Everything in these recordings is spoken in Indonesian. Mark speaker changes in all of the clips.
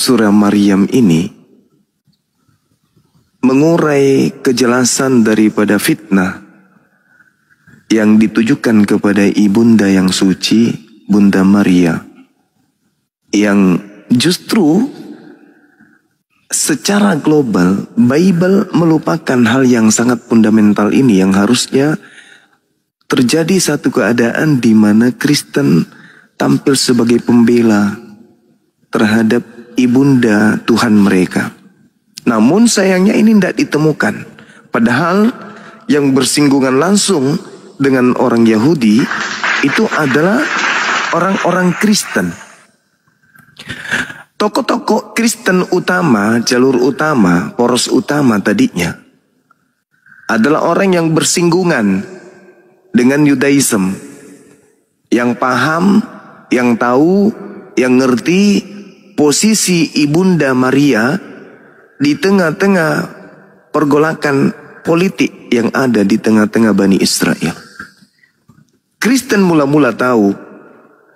Speaker 1: surah Maryam ini mengurai kejelasan daripada fitnah yang ditujukan kepada ibunda yang suci, Bunda Maria, yang justru secara global Bible melupakan hal yang sangat fundamental ini, yang harusnya terjadi satu keadaan di mana Kristen tampil sebagai pembela terhadap ibunda Tuhan mereka. Namun sayangnya ini tidak ditemukan. Padahal yang bersinggungan langsung dengan orang Yahudi itu adalah orang-orang Kristen. Tokoh-tokoh Kristen utama, jalur utama, poros utama tadinya adalah orang yang bersinggungan dengan Yudaism, yang paham, yang tahu, yang ngerti posisi ibunda Maria di tengah-tengah pergolakan politik yang ada di tengah-tengah Bani Israel. Kristen mula-mula tahu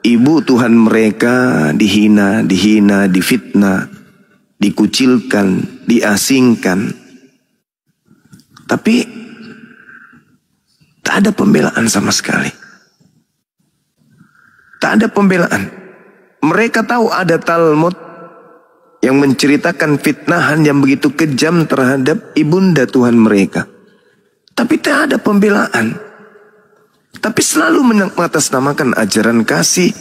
Speaker 1: ibu Tuhan mereka dihina, difitnah, dikucilkan, diasingkan. Tapi tak ada pembelaan sama sekali. Tak ada pembelaan. Mereka tahu ada Talmud yang menceritakan fitnahan yang begitu kejam terhadap ibunda Tuhan mereka. Tapi tak ada pembelaan. Tapi selalu mengatasnamakan ajaran kasih.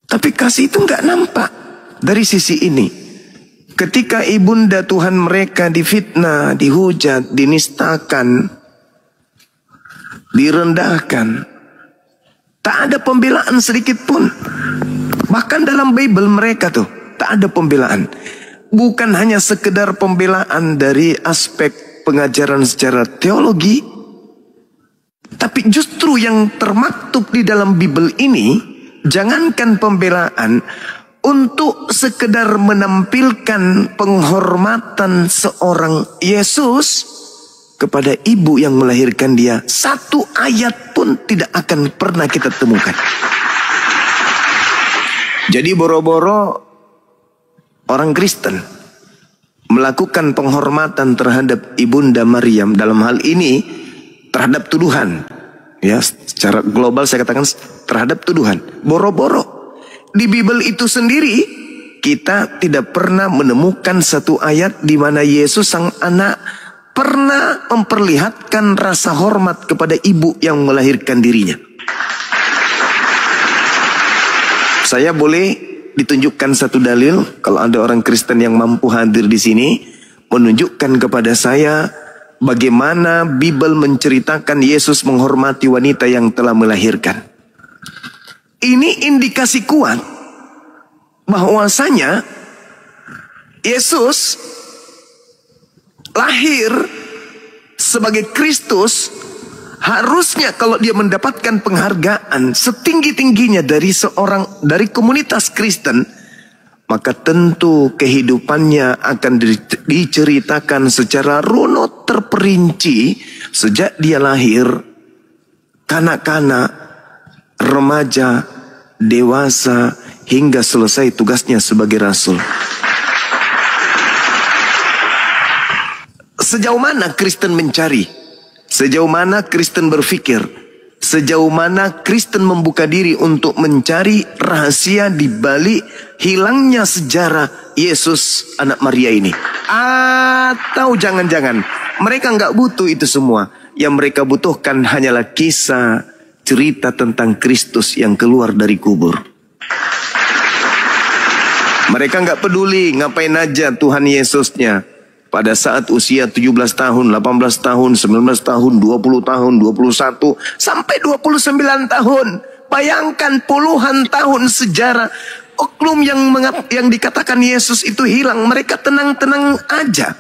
Speaker 1: Tapi kasih itu nggak nampak dari sisi ini. Ketika ibunda Tuhan mereka difitnah, dihujat, dinistakan, direndahkan, tak ada pembelaan sedikit pun. Bahkan dalam Bible mereka tuh tak ada pembelaan. Bukan hanya sekedar pembelaan dari aspek pengajaran secara teologi, tapi justru yang termaktub di dalam Bible ini, jangankan pembelaan, untuk sekedar menampilkan penghormatan seorang Yesus kepada ibu yang melahirkan dia, satu ayat pun tidak akan pernah kita temukan. Jadi boro-boro orang Kristen melakukan penghormatan terhadap ibunda Maryam, dalam hal ini terhadap tuduhan, ya, secara global saya katakan terhadap tuduhan. Boro-boro di Bible itu sendiri kita tidak pernah menemukan satu ayat di mana Yesus sang anak pernah memperlihatkan rasa hormat kepada ibu yang melahirkan dirinya. Saya boleh ditunjukkan satu dalil, kalau ada orang Kristen yang mampu hadir di sini, menunjukkan kepada saya bagaimana Bible menceritakan Yesus menghormati wanita yang telah melahirkan. Ini indikasi kuat bahwasanya Yesus lahir sebagai Kristus. Harusnya kalau dia mendapatkan penghargaan setinggi-tingginya dari komunitas Kristen, maka tentu kehidupannya akan diceritakan secara runut terperinci sejak dia lahir, kanak-kanak, remaja, dewasa, hingga selesai tugasnya sebagai rasul. Sejauh mana Kristen mencari? Sejauh mana Kristen berpikir? Sejauh mana Kristen membuka diri untuk mencari rahasia di balik hilangnya sejarah Yesus anak Maria ini? Atau jangan-jangan mereka nggak butuh itu semua. Yang mereka butuhkan hanyalah kisah, cerita tentang Kristus yang keluar dari kubur. Mereka nggak peduli ngapain aja Tuhan Yesusnya pada saat usia 17 tahun, 18 tahun, 19 tahun, 20 tahun, 21, sampai 29 tahun. Bayangkan puluhan tahun sejarah oknum yang dikatakan Yesus itu hilang. Mereka tenang-tenang aja.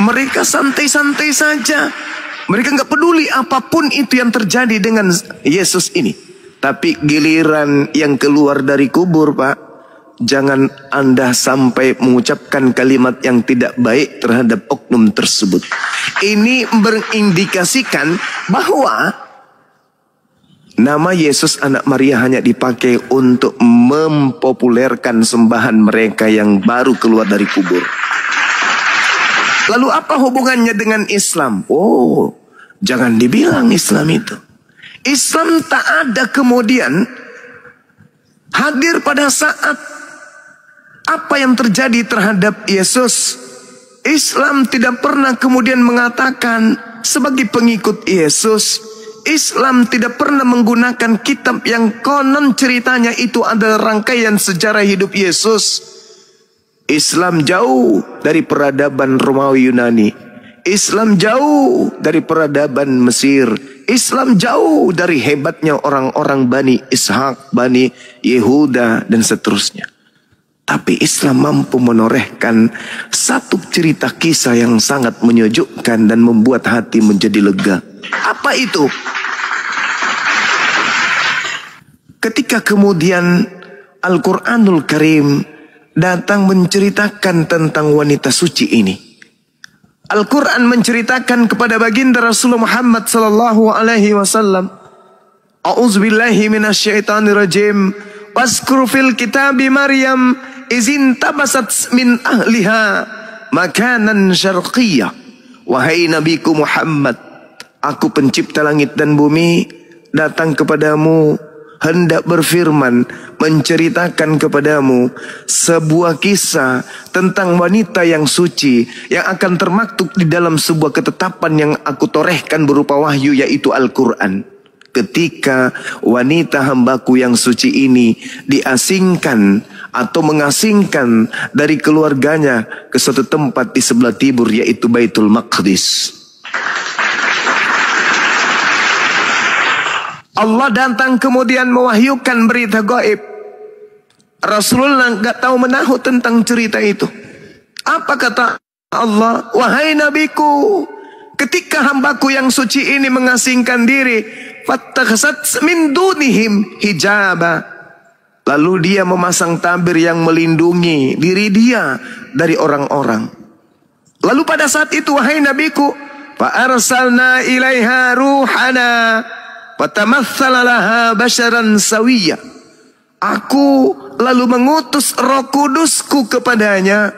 Speaker 1: Mereka santai-santai saja. Mereka nggak peduli apapun itu yang terjadi dengan Yesus ini. Tapi giliran yang keluar dari kubur, Pak, jangan Anda sampai mengucapkan kalimat yang tidak baik terhadap oknum tersebut. Ini berindikasikan bahwa Nama Yesus anak Maria hanya dipakai untuk mempopulerkan sembahan mereka yang baru keluar dari kubur. Lalu apa hubungannya dengan Islam? Oh, jangan dibilang Islam itu. Islam tak ada kemudian hadir pada saat apa yang terjadi terhadap Yesus. Islam tidak pernah kemudian mengatakan sebagai pengikut Yesus, Islam tidak pernah menggunakan kitab yang konon ceritanya itu adalah rangkaian sejarah hidup Yesus. Islam jauh dari peradaban Romawi Yunani. Islam jauh dari peradaban Mesir. Islam jauh dari hebatnya orang-orang Bani Ishak, Bani Yehuda, dan seterusnya. Tapi Islam mampu menorehkan satu cerita kisah yang sangat menyejukkan dan membuat hati menjadi lega. Apa itu? Ketika kemudian Al-Quranul Karim datang menceritakan tentang wanita suci ini. Al-Quran menceritakan kepada baginda Rasulullah Muhammad sallallahu alaihi wasallam, A'udzubillahi minasyaitonirrajim. Wazkur fil kitabi Maryam izin tabasat min ahliha makanan syarqiyah. Wahai Nabiku Muhammad, aku pencipta langit dan bumi, datang kepadamu, hendak berfirman, menceritakan kepadamu sebuah kisah tentang wanita yang suci yang akan termaktub di dalam sebuah ketetapan yang aku torehkan berupa wahyu, yaitu Al-Quran. Ketika wanita hambaku yang suci ini diasingkan atau mengasingkan dari keluarganya ke suatu tempat di sebelah timur, yaitu Baitul Maqdis. Allah datang kemudian mewahyukan berita gaib. Rasulullah nggak tahu menahu tentang cerita itu. Apa kata Allah? Wahai Nabiku, ketika hambaku yang suci ini mengasingkan diri, fattakhasat min dunihim hijaba, lalu dia memasang tabir yang melindungi diri dia dari orang-orang. Lalu pada saat itu, wahai Nabiku, fa arsalna ilaiha ruhana fatamatsala laha basharan sawiyya. Aku lalu mengutus Roh Kudusku kepadanya,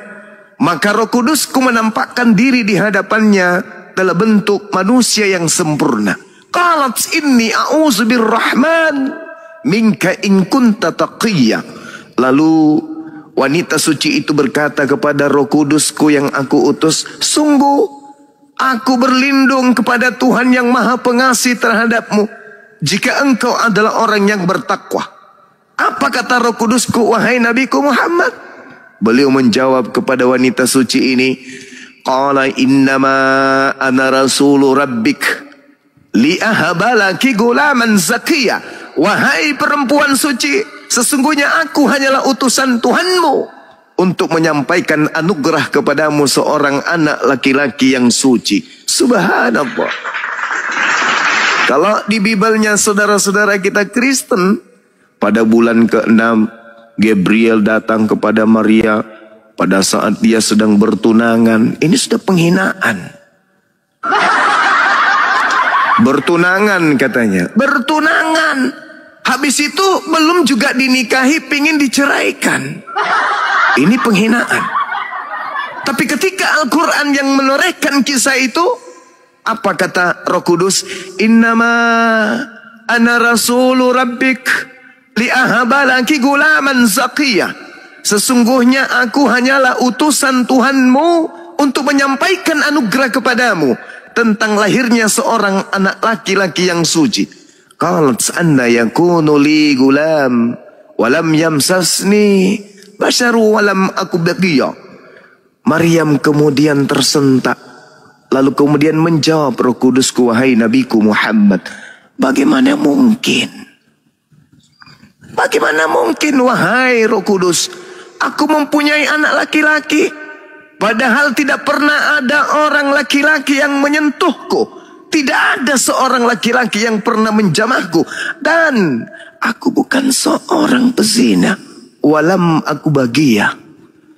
Speaker 1: maka Roh Kudusku menampakkan diri di hadapannya dalam bentuk manusia yang sempurna. Qalat inni a'udzu birrahman minka in kunta taqiyya. Lalu wanita suci itu berkata kepada Roh Kudusku yang aku utus, sungguh aku berlindung kepada Tuhan yang Maha Pengasih terhadapmu jika engkau adalah orang yang bertakwa. Apa kata Roh Kudusku, wahai Nabiku Muhammad? Beliau menjawab kepada wanita suci ini, qala innama ana rasulu rabbik li'ahabalaki gulaman zakiyah. Wahai perempuan suci, sesungguhnya aku hanyalah utusan Tuhanmu untuk menyampaikan anugerah kepadamu seorang anak laki-laki yang suci. Subhanallah. Kalau di Bibelnya saudara-saudara kita Kristen, pada bulan ke-6 Gabriel datang kepada Maria pada saat dia sedang bertunangan. Ini sudah penghinaan. Bertunangan katanya. Bertunangan. Habis itu belum juga dinikahi, pingin diceraikan. Ini penghinaan. Tapi ketika Al-Quran yang menorehkan kisah itu, apa kata Roh Kudus? Innama ana rasulu rabbik li'ahabalaki gulaman zakiyah. Sesungguhnya aku hanyalah utusan Tuhanmu untuk menyampaikan anugerah kepadamu tentang lahirnya seorang anak laki-laki yang suci. Qalat anna yakunu li gulam walam yamsasni basharu walam aku baqiya. Maryam kemudian tersentak, lalu kemudian menjawab Roh Kudusku, wahai Nabiku Muhammad, bagaimana mungkin? Bagaimana mungkin wahai Roh Kudus, aku mempunyai anak laki-laki, padahal tidak pernah ada orang laki-laki yang menyentuhku. Tidak ada seorang laki-laki yang pernah menjamahku. Dan aku bukan seorang pezina. Walam aku bagia.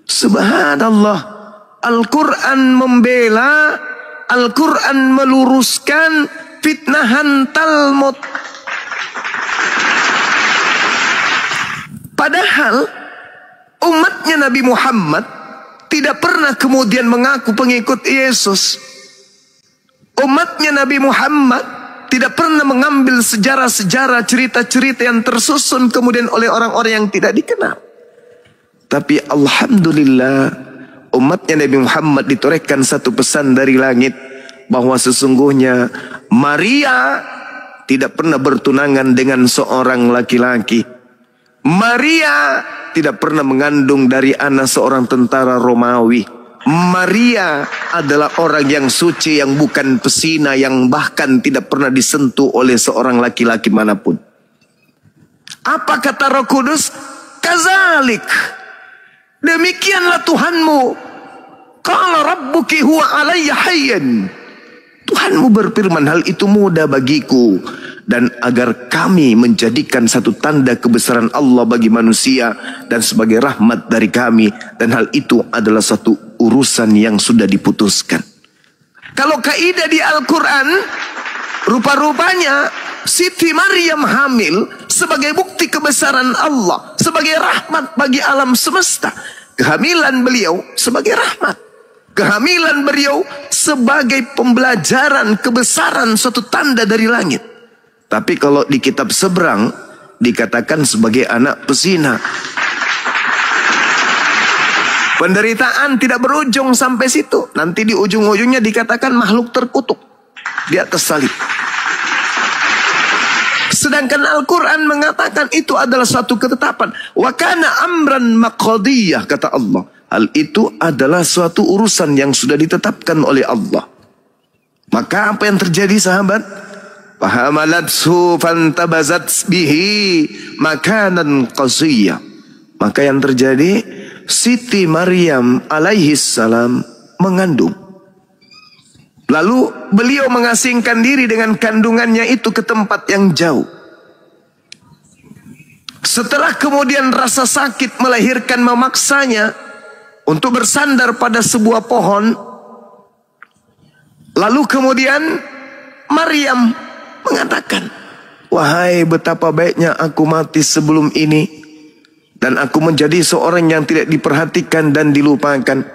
Speaker 1: Subhanallah. Al-Quran membela, Al-Quran meluruskan fitnahan Talmud. Padahal umatnya Nabi Muhammad tidak pernah kemudian mengaku pengikut Yesus. Umatnya Nabi Muhammad tidak pernah mengambil sejarah-sejarah, cerita-cerita yang tersusun kemudian oleh orang-orang yang tidak dikenal. Tapi alhamdulillah, umatnya Nabi Muhammad ditorehkan satu pesan dari langit, bahwa sesungguhnya Maria tidak pernah bertunangan dengan seorang laki-laki. Maria tidak pernah mengandung dari anak seorang tentara Romawi. Maria adalah orang yang suci, yang bukan pesina, yang bahkan tidak pernah disentuh oleh seorang laki-laki manapun. Apa kata Roh Kudus? Kazalik, demikianlah Tuhanmu. Qala rabbuki huwa alayya hayyan. Tuhanmu berfirman, hal itu mudah bagiku, dan agar kami menjadikan satu tanda kebesaran Allah bagi manusia dan sebagai rahmat dari kami, dan hal itu adalah satu urusan yang sudah diputuskan. Kalau kaidah di Al-Quran, rupa-rupanya Siti Maryam hamil sebagai bukti kebesaran Allah, sebagai rahmat bagi alam semesta. Kehamilan beliau sebagai rahmat. Kehamilan beliau sebagai pembelajaran kebesaran suatu tanda dari langit. Tapi kalau di kitab seberang dikatakan sebagai anak pesina. Penderitaan tidak berujung sampai situ. Nanti di ujung-ujungnya dikatakan makhluk terkutuk di atas salib. Sedangkan Al-Quran mengatakan itu adalah suatu ketetapan. Wa kana amran maqdiyah, kata Allah. Hal itu adalah suatu urusan yang sudah ditetapkan oleh Allah. Maka apa yang terjadi, sahabat? Fahamalathu fantabazat bihi makanan qasiyya. Maka yang terjadi, Siti Maryam alaihi salam mengandung. Lalu beliau mengasingkan diri dengan kandungannya itu ke tempat yang jauh. Setelah kemudian rasa sakit melahirkan memaksanya untuk bersandar pada sebuah pohon. Lalu kemudian Maryam mengatakan, wahai betapa baiknya aku mati sebelum ini, dan aku menjadi seorang yang tidak diperhatikan dan dilupakan.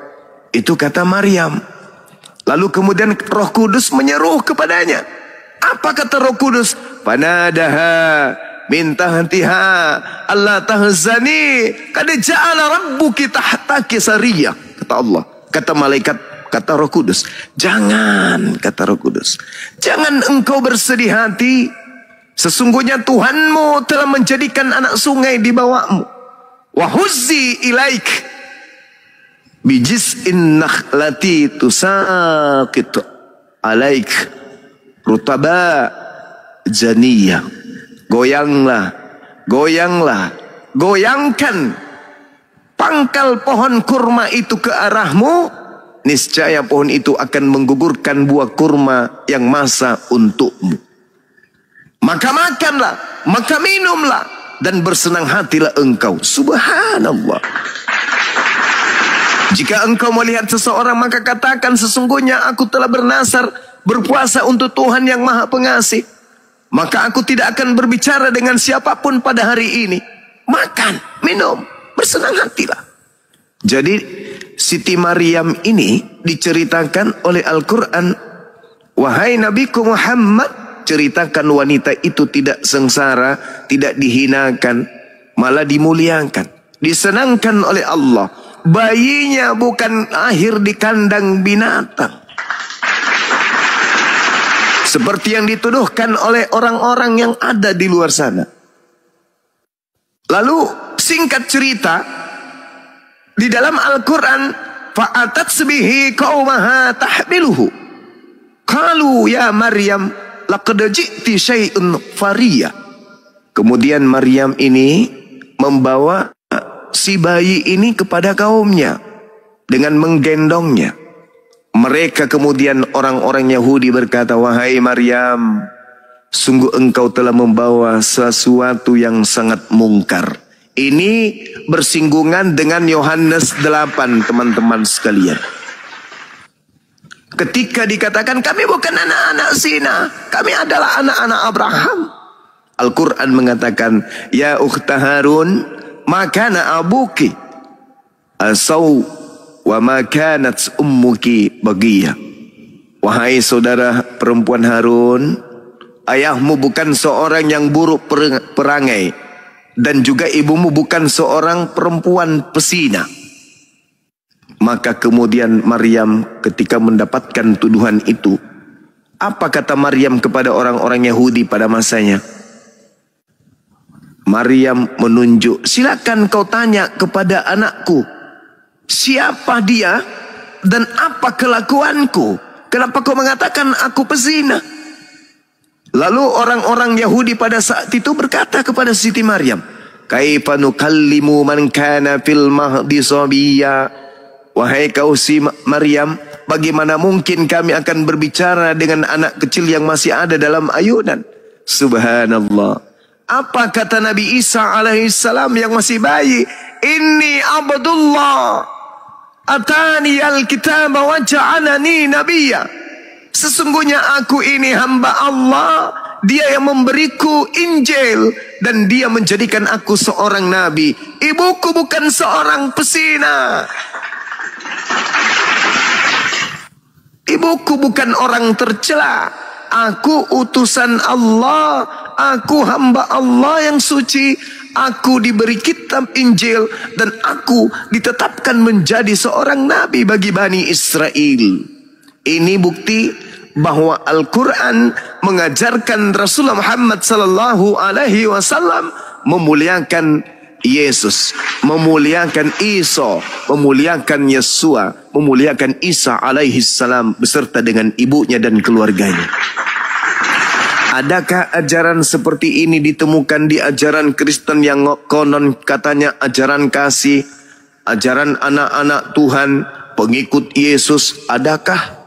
Speaker 1: Itu kata Maryam. Lalu kemudian Roh Kudus menyeru kepadanya. Apa kata Roh Kudus? Fanadaha min tahtiha alla tahzani qad ja'ala rabbuki tahtaki sariyah. Kata Allah, kata malaikat, kata Roh Kudus, jangan, kata Roh Kudus, jangan engkau bersedih hati. Sesungguhnya Tuhanmu telah menjadikan anak sungai di bawahmu. Wa huzzi ilaik bijis'in nakhlati tusaqit alaik rutaba janiyah. Goyanglah, goyanglah, goyangkan pangkal pohon kurma itu ke arahmu, niscaya pohon itu akan menggugurkan buah kurma yang masa untukmu. Maka makanlah, maka minumlah, dan bersenang hatilah engkau. Subhanallah. Jika engkau melihat seseorang, maka katakan, sesungguhnya aku telah bernasar berpuasa untuk Tuhan yang Maha Pengasih. Maka aku tidak akan berbicara dengan siapapun pada hari ini. Makan, minum, bersenang hatilah. Jadi Siti Maryam ini diceritakan oleh Al-Quran. Wahai Nabiku Muhammad, ceritakan wanita itu tidak sengsara, tidak dihinakan, malah dimuliakan, disenangkan oleh Allah. Bayinya bukan lahir di kandang binatang, seperti yang dituduhkan oleh orang-orang yang ada di luar sana. Lalu singkat cerita, di dalam Al-Quran, fa'atat bihi qaumaha tahmiluhu qalu ya Maryam laqad ji'ti syai'un fariyah. Kemudian Maryam ini membawa si bayi ini kepada kaumnya dengan menggendongnya. Mereka kemudian orang-orang Yahudi berkata, wahai Maryam, sungguh engkau telah membawa sesuatu yang sangat mungkar. Ini bersinggungan dengan Yohanes 8, teman-teman sekalian. Ketika dikatakan kami bukan anak-anak zina, kami adalah anak-anak Abraham. Al-Quran mengatakan, ya ukhta Harun, ma kana abuki asau wa ma kanat ummuki bagiya. Wahai saudara perempuan Harun, ayahmu bukan seorang yang buruk perangai, dan juga ibumu bukan seorang perempuan pesina. Maka kemudian Maryam ketika mendapatkan tuduhan itu, apa kata Maryam kepada orang-orang Yahudi pada masanya? Maryam menunjuk, silakan kau tanya kepada anakku, siapa dia dan apa kelakuanku? Kenapa kau mengatakan aku pezina? Lalu orang-orang Yahudi pada saat itu berkata kepada Siti Maryam, kaifa nukallimu man kana fil mahdi sabiyya? Wahai kau si Maryam, bagaimana mungkin kami akan berbicara dengan anak kecil yang masih ada dalam ayunan? Subhanallah. Apa kata Nabi Isa alaihissalam yang masih bayi? Inni abdullah atani alkitab wa ja'alani nabiyya. Sesungguhnya aku ini hamba Allah, dia yang memberiku Injil dan dia menjadikan aku seorang nabi. Ibuku bukan seorang pesina. Ibuku bukan orang tercela. Aku utusan Allah, aku hamba Allah yang suci. Aku diberi kitab Injil dan aku ditetapkan menjadi seorang nabi bagi Bani Israel. Ini bukti bahwa Al-Quran mengajarkan Rasulullah Muhammad sallallahu alaihi wasallam memuliakan Yesus, memuliakan Isa, memuliakan Yesua, memuliakan Isa alaihi salam beserta dengan ibunya dan keluarganya. Adakah ajaran seperti ini ditemukan di ajaran Kristen yang konon katanya ajaran kasih, ajaran anak-anak Tuhan, pengikut Yesus? Adakah?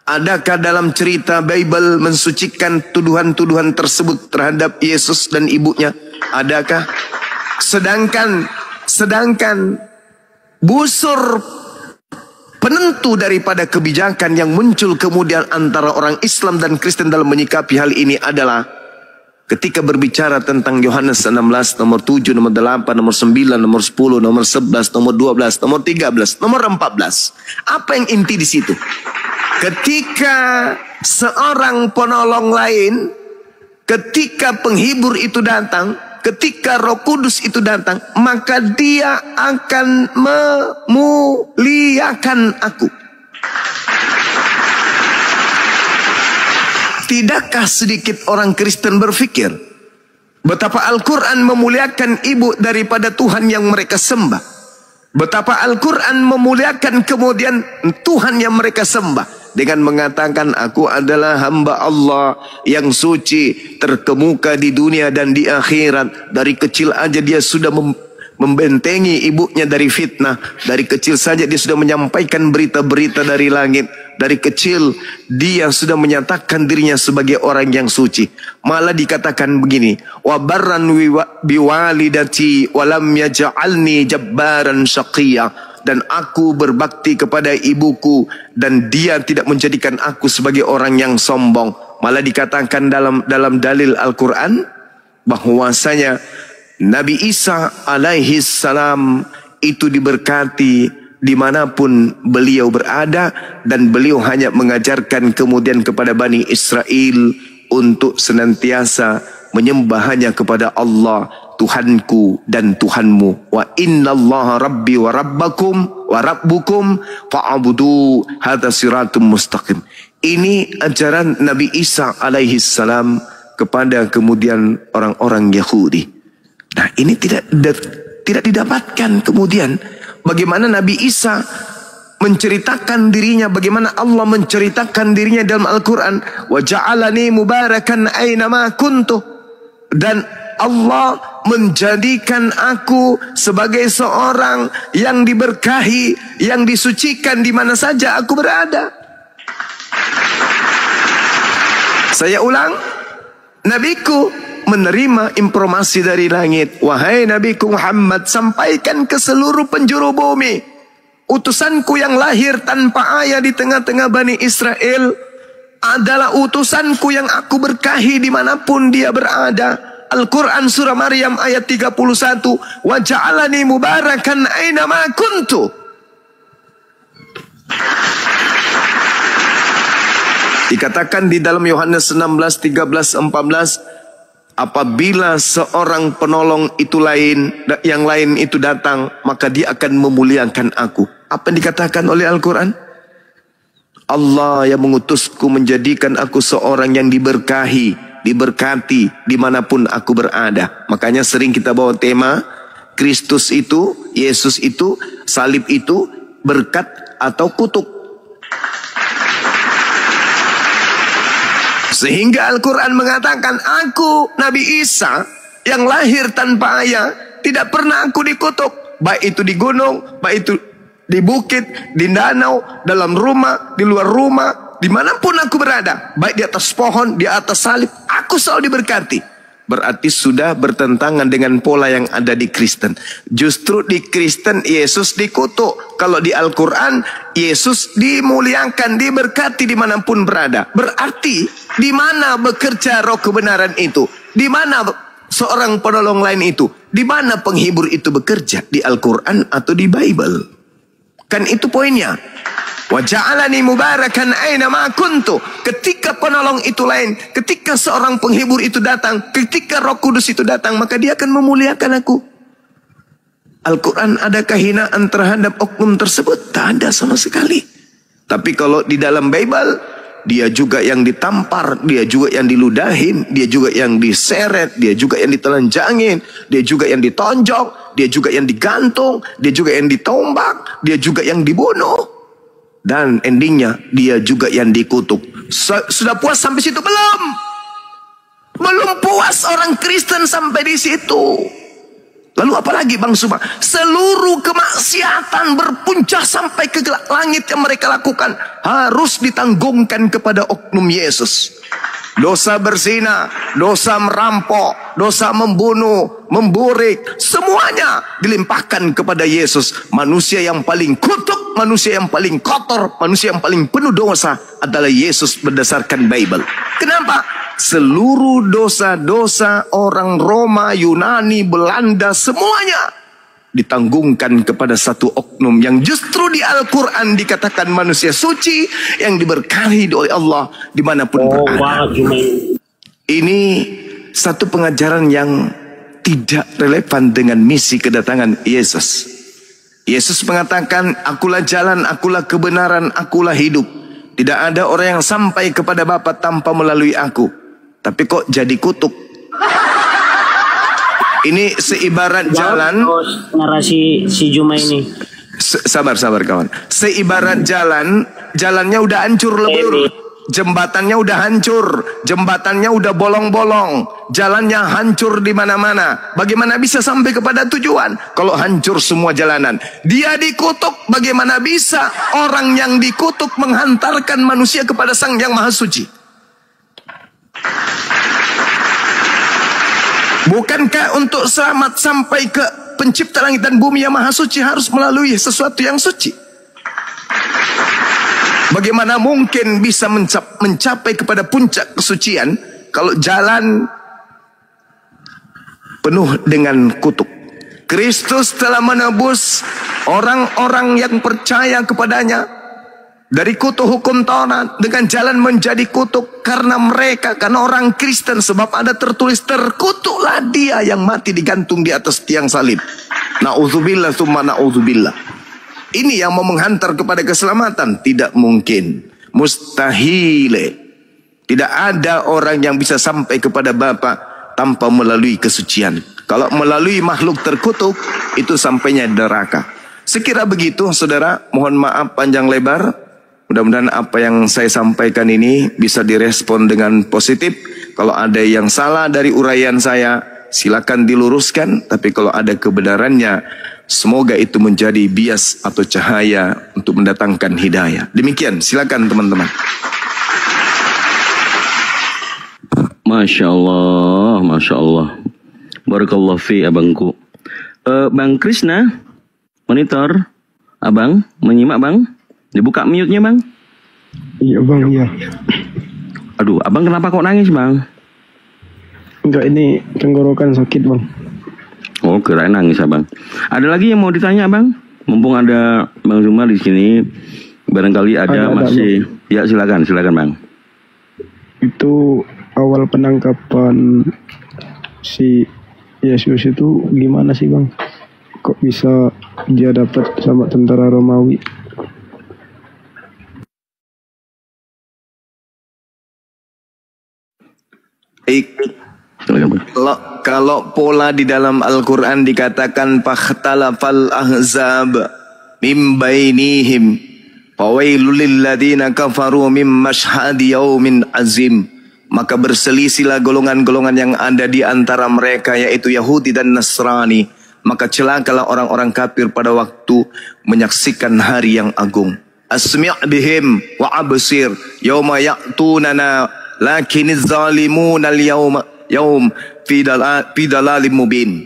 Speaker 1: Adakah dalam cerita Bible mensucikan tuduhan-tuduhan tersebut terhadap Yesus dan ibunya? Adakah? Sedangkan busur penentu daripada kebijakan yang muncul kemudian antara orang Islam dan Kristen dalam menyikapi hal ini adalah ketika berbicara tentang Yohanes 16, nomor 7, nomor 8, nomor 9, nomor 10, nomor 11, nomor 12, nomor 13, nomor 14. Apa yang inti di situ? Ketika seorang penolong lain, ketika penghibur itu datang, ketika Roh Kudus itu datang, maka dia akan memuliakan aku. Tidakkah sedikit orang Kristen berpikir betapa Al-Quran memuliakan ibu daripada Tuhan yang mereka sembah? Betapa Al-Quran memuliakan kemudian Tuhan yang mereka sembah dengan mengatakan aku adalah hamba Allah yang suci, terkemuka di dunia dan di akhirat. Dari kecil aja dia sudah membentengi ibunya dari fitnah. Dari kecil saja dia sudah menyampaikan berita-berita dari langit. Dari kecil dia sudah menyatakan dirinya sebagai orang yang suci. Malah dikatakan begini, wa barran biwalidati wa lam yaj'alni jabbaran syaqiyya. Dan aku berbakti kepada ibuku dan dia tidak menjadikan aku sebagai orang yang sombong. Malah dikatakan dalam dalil Al-Quran bahwasanya Nabi Isa alaihi salam itu diberkati dimanapun beliau berada, dan beliau hanya mengajarkan kemudian kepada Bani Israel untuk senantiasa menyembah hanya kepada Allah, Tuhanku dan Tuhanmu. Wa innallaha rabbi wa rabbakum wa rabbukum fa'budu hadza siratum mustaqim. Ini ajaran Nabi Isa alaihi salam kepada kemudian orang-orang Yahudi. Nah, ini tidak didapatkan kemudian bagaimana Nabi Isa menceritakan dirinya, bagaimana Allah menceritakan dirinya dalam Al-Quran. Wa ja'alani mubarakan aynama kuntu. Dan Allah menjadikan aku sebagai seorang yang diberkahi, yang disucikan di mana saja aku berada. Saya ulang, nabiku menerima informasi dari langit. Wahai nabiku Muhammad, sampaikan ke seluruh penjuru bumi, utusanku yang lahir tanpa ayah di tengah-tengah Bani Israel adalah utusanku yang aku berkahi dimanapun dia berada. Al-Quran surah Maryam ayat 31. Wa ja'alani mubarakan aina ma kuntu. Dikatakan di dalam Yohanes 16, 13, 14. Apabila seorang penolong itu yang lain itu datang, maka dia akan memuliakan aku. Apa yang dikatakan oleh Al-Quran? Allah yang mengutusku menjadikan aku seorang yang diberkahi, diberkati dimanapun aku berada. Makanya sering kita bawa tema Kristus itu, Yesus itu, salib itu berkat atau kutuk. Sehingga Al-Quran mengatakan, aku Nabi Isa yang lahir tanpa ayah, tidak pernah aku dikutuk. Baik itu di gunung, baik itu di bukit, di danau, dalam rumah, di luar rumah, dimanapun aku berada, baik di atas pohon, di atas salib, aku selalu diberkati. Berarti sudah bertentangan dengan pola yang ada di Kristen. Justru di Kristen Yesus dikutuk. Kalau di Al-Quran Yesus dimuliakan, diberkati dimanapun berada. Berarti di mana bekerja roh kebenaran itu? Di mana seorang penolong lain itu? Di mana penghibur itu bekerja? Di Al-Quran atau di Bible? Kan itu poinnya. Wa ja'alani mubarakan aina ma kuntu. Ketika penolong itu lain, ketika seorang penghibur itu datang, ketika Roh Kudus itu datang, maka dia akan memuliakan aku. Al-Quran ada kehinaan terhadap oknum tersebut? Tak ada sama sekali. Tapi kalau di dalam Bible, dia juga yang ditampar, dia juga yang diludahin, dia juga yang diseret, dia juga yang ditelanjangin, dia juga yang ditonjok, dia juga yang digantung, dia juga yang ditombak, dia juga yang dibunuh. Dan endingnya dia juga yang dikutuk. Sudah puas sampai situ? Belum. Belum puas orang Kristen sampai di situ. Lalu apalagi Bang Suma? Seluruh kemaksiatan berpuncak sampai ke langit yang mereka lakukan harus ditanggungkan kepada oknum Yesus. Dosa berzina, dosa merampok, dosa membunuh, memburik, semuanya dilimpahkan kepada Yesus. Manusia yang paling kutuk, manusia yang paling kotor, manusia yang paling penuh dosa adalah Yesus berdasarkan Bible. Kenapa? Seluruh dosa-dosa orang Roma, Yunani, Belanda, semuanya ditanggungkan kepada satu oknum yang justru di Al-Quran dikatakan manusia suci yang diberkahi oleh Allah dimanapun berada. Ini satu pengajaran yang tidak relevan dengan misi kedatangan Yesus. Yesus mengatakan, akulah jalan, akulah kebenaran, akulah hidup. Tidak ada orang yang sampai kepada Bapa tanpa melalui aku. Tapi kok jadi kutuk? Ini seibarat jalan.
Speaker 2: Narasi si Juma ini.
Speaker 1: Sabar kawan. Seibarat jalannya udah hancur lebur. Jembatannya udah hancur, jembatannya udah bolong-bolong, jalannya hancur di mana-mana. Bagaimana bisa sampai kepada tujuan kalau hancur semua jalanan? Dia dikutuk, bagaimana bisa orang yang dikutuk menghantarkan manusia kepada Sang Yang Maha Suci? Bukankah untuk selamat sampai ke pencipta langit dan bumi yang maha suci harus melalui sesuatu yang suci? Bagaimana mungkin bisa mencapai kepada puncak kesucian kalau jalan penuh dengan kutuk? Kristus telah menebus orang-orang yang percaya kepadanya dari kutuk hukum Taurat dengan jalan menjadi kutuk karena orang Kristen, sebab ada tertulis terkutuklah dia yang mati digantung di atas tiang salib. Na'udzubillah summa na'udzubillah. Ini yang mau menghantar kepada keselamatan? Tidak mungkin, mustahil. Tidak ada orang yang bisa sampai kepada Bapa tanpa melalui kesucian. Kalau melalui makhluk terkutuk, itu sampainya neraka. Sekira begitu saudara, mohon maaf panjang lebar. Mudah-mudahan apa yang saya sampaikan ini bisa direspon dengan positif. Kalau ada yang salah dari uraian saya, silakan diluruskan. Tapi kalau ada kebenarannya, semoga itu menjadi bias atau cahaya untuk mendatangkan hidayah. Demikian, silakan teman-teman.
Speaker 3: Masya Allah, Masya Allah. Barakallah fi abangku. Bang Krishna, monitor. Abang, menyimak bang? Dibuka mute-nya bang?
Speaker 4: Iya bang, iya.
Speaker 3: Aduh, abang kenapa kok nangis bang?
Speaker 4: Enggak, ini tenggorokan sakit bang.
Speaker 3: Oh, kirain nangis abang. Ada lagi yang mau ditanya bang? Mumpung ada Bang Zuma di sini, barangkali ada masih. Ya silakan bang.
Speaker 4: Itu awal penangkapan si Yesus itu gimana sih bang? Kok bisa dia dapat sama tentara Romawi?
Speaker 1: Kalau pola di dalam Al-Quran dikatakan fakhtalafal ahzab mim bainihim fawailul lilladzina kafaru mim mashhadi yaumin azim, maka berselisihlah golongan-golongan yang ada di antara mereka, yaitu Yahudi dan Nasrani, maka celakalah orang-orang kafir pada waktu menyaksikan hari yang agung. Asmi' bihim wa absir yauma ya'tunana lakiniz zalimuna yaum fi dalalim mubin.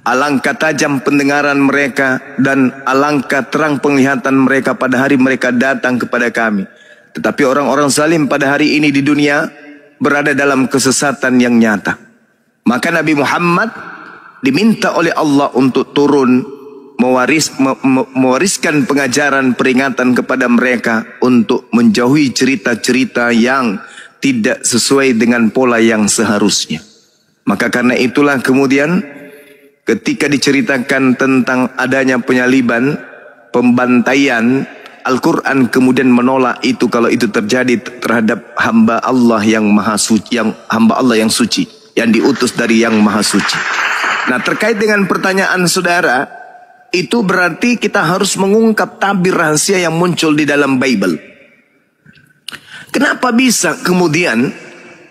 Speaker 1: Alangkah tajam pendengaran mereka dan alangkah terang penglihatan mereka pada hari mereka datang kepada kami. Tetapi orang-orang zalim pada hari ini di dunia berada dalam kesesatan yang nyata. Maka Nabi Muhammad diminta oleh Allah untuk turun mewariskan pengajaran peringatan kepada mereka untuk menjauhi cerita-cerita yang tidak sesuai dengan pola yang seharusnya. Maka karena itulah kemudian ketika diceritakan tentang adanya penyaliban, pembantaian, Al-Quran kemudian menolak itu kalau itu terjadi terhadap hamba Allah yang maha suci, hamba Allah yang suci, yang diutus dari yang maha suci. Nah, terkait dengan pertanyaan saudara, itu berarti kita harus mengungkap tabir rahasia yang muncul di dalam Bible. Kenapa bisa kemudian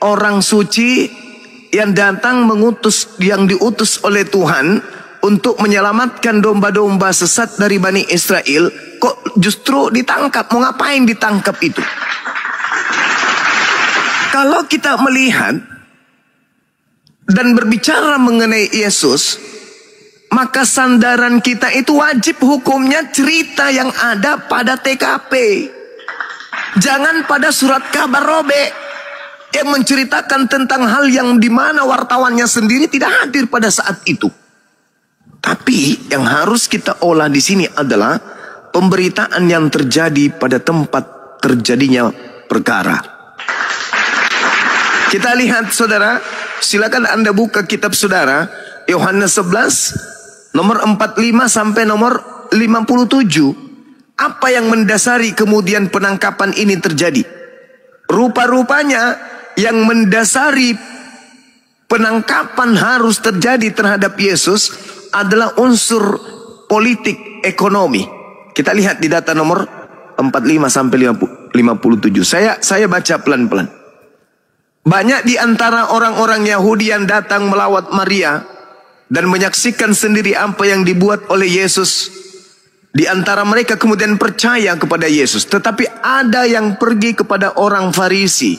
Speaker 1: orang suci yang datang yang diutus oleh Tuhan untuk menyelamatkan domba-domba sesat dari Bani Israel, kok justru ditangkap? Mau ngapain ditangkap itu? Kalau kita melihat dan berbicara mengenai Yesus, maka sandaran kita itu wajib hukumnya cerita yang ada pada TKP. Jangan pada surat kabar robek yang menceritakan tentang hal yang dimana wartawannya sendiri tidak hadir pada saat itu. Tapi yang harus kita olah di sini adalah pemberitaan yang terjadi pada tempat terjadinya perkara. Kita lihat saudara, silakan Anda buka kitab saudara, Yohanes 11, nomor 45 sampai nomor 57. Apa yang mendasari kemudian penangkapan ini terjadi? Rupa-rupanya yang mendasari penangkapan harus terjadi terhadap Yesus adalah unsur politik ekonomi. Kita lihat di data nomor 45 sampai 57. Saya baca pelan-pelan. Banyak di antara orang-orang Yahudi yang datang melawat Maria dan menyaksikan sendiri apa yang dibuat oleh Yesus. Di antara mereka kemudian percaya kepada Yesus. Tetapi ada yang pergi kepada orang Farisi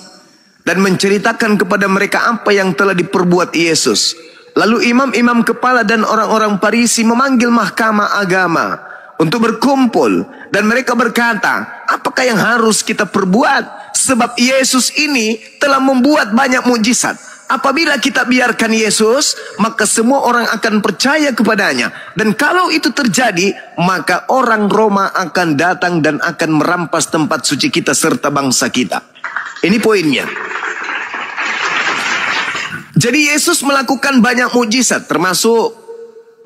Speaker 1: dan menceritakan kepada mereka apa yang telah diperbuat Yesus. Lalu imam-imam kepala dan orang-orang Farisi memanggil mahkamah agama untuk berkumpul. Dan mereka berkata, apakah yang harus kita perbuat? Sebab Yesus ini telah membuat banyak mukjizat. Apabila kita biarkan Yesus, maka semua orang akan percaya kepadanya. Dan kalau itu terjadi, maka orang Roma akan datang dan akan merampas tempat suci kita serta bangsa kita. Ini poinnya. Jadi Yesus melakukan banyak mukjizat, termasuk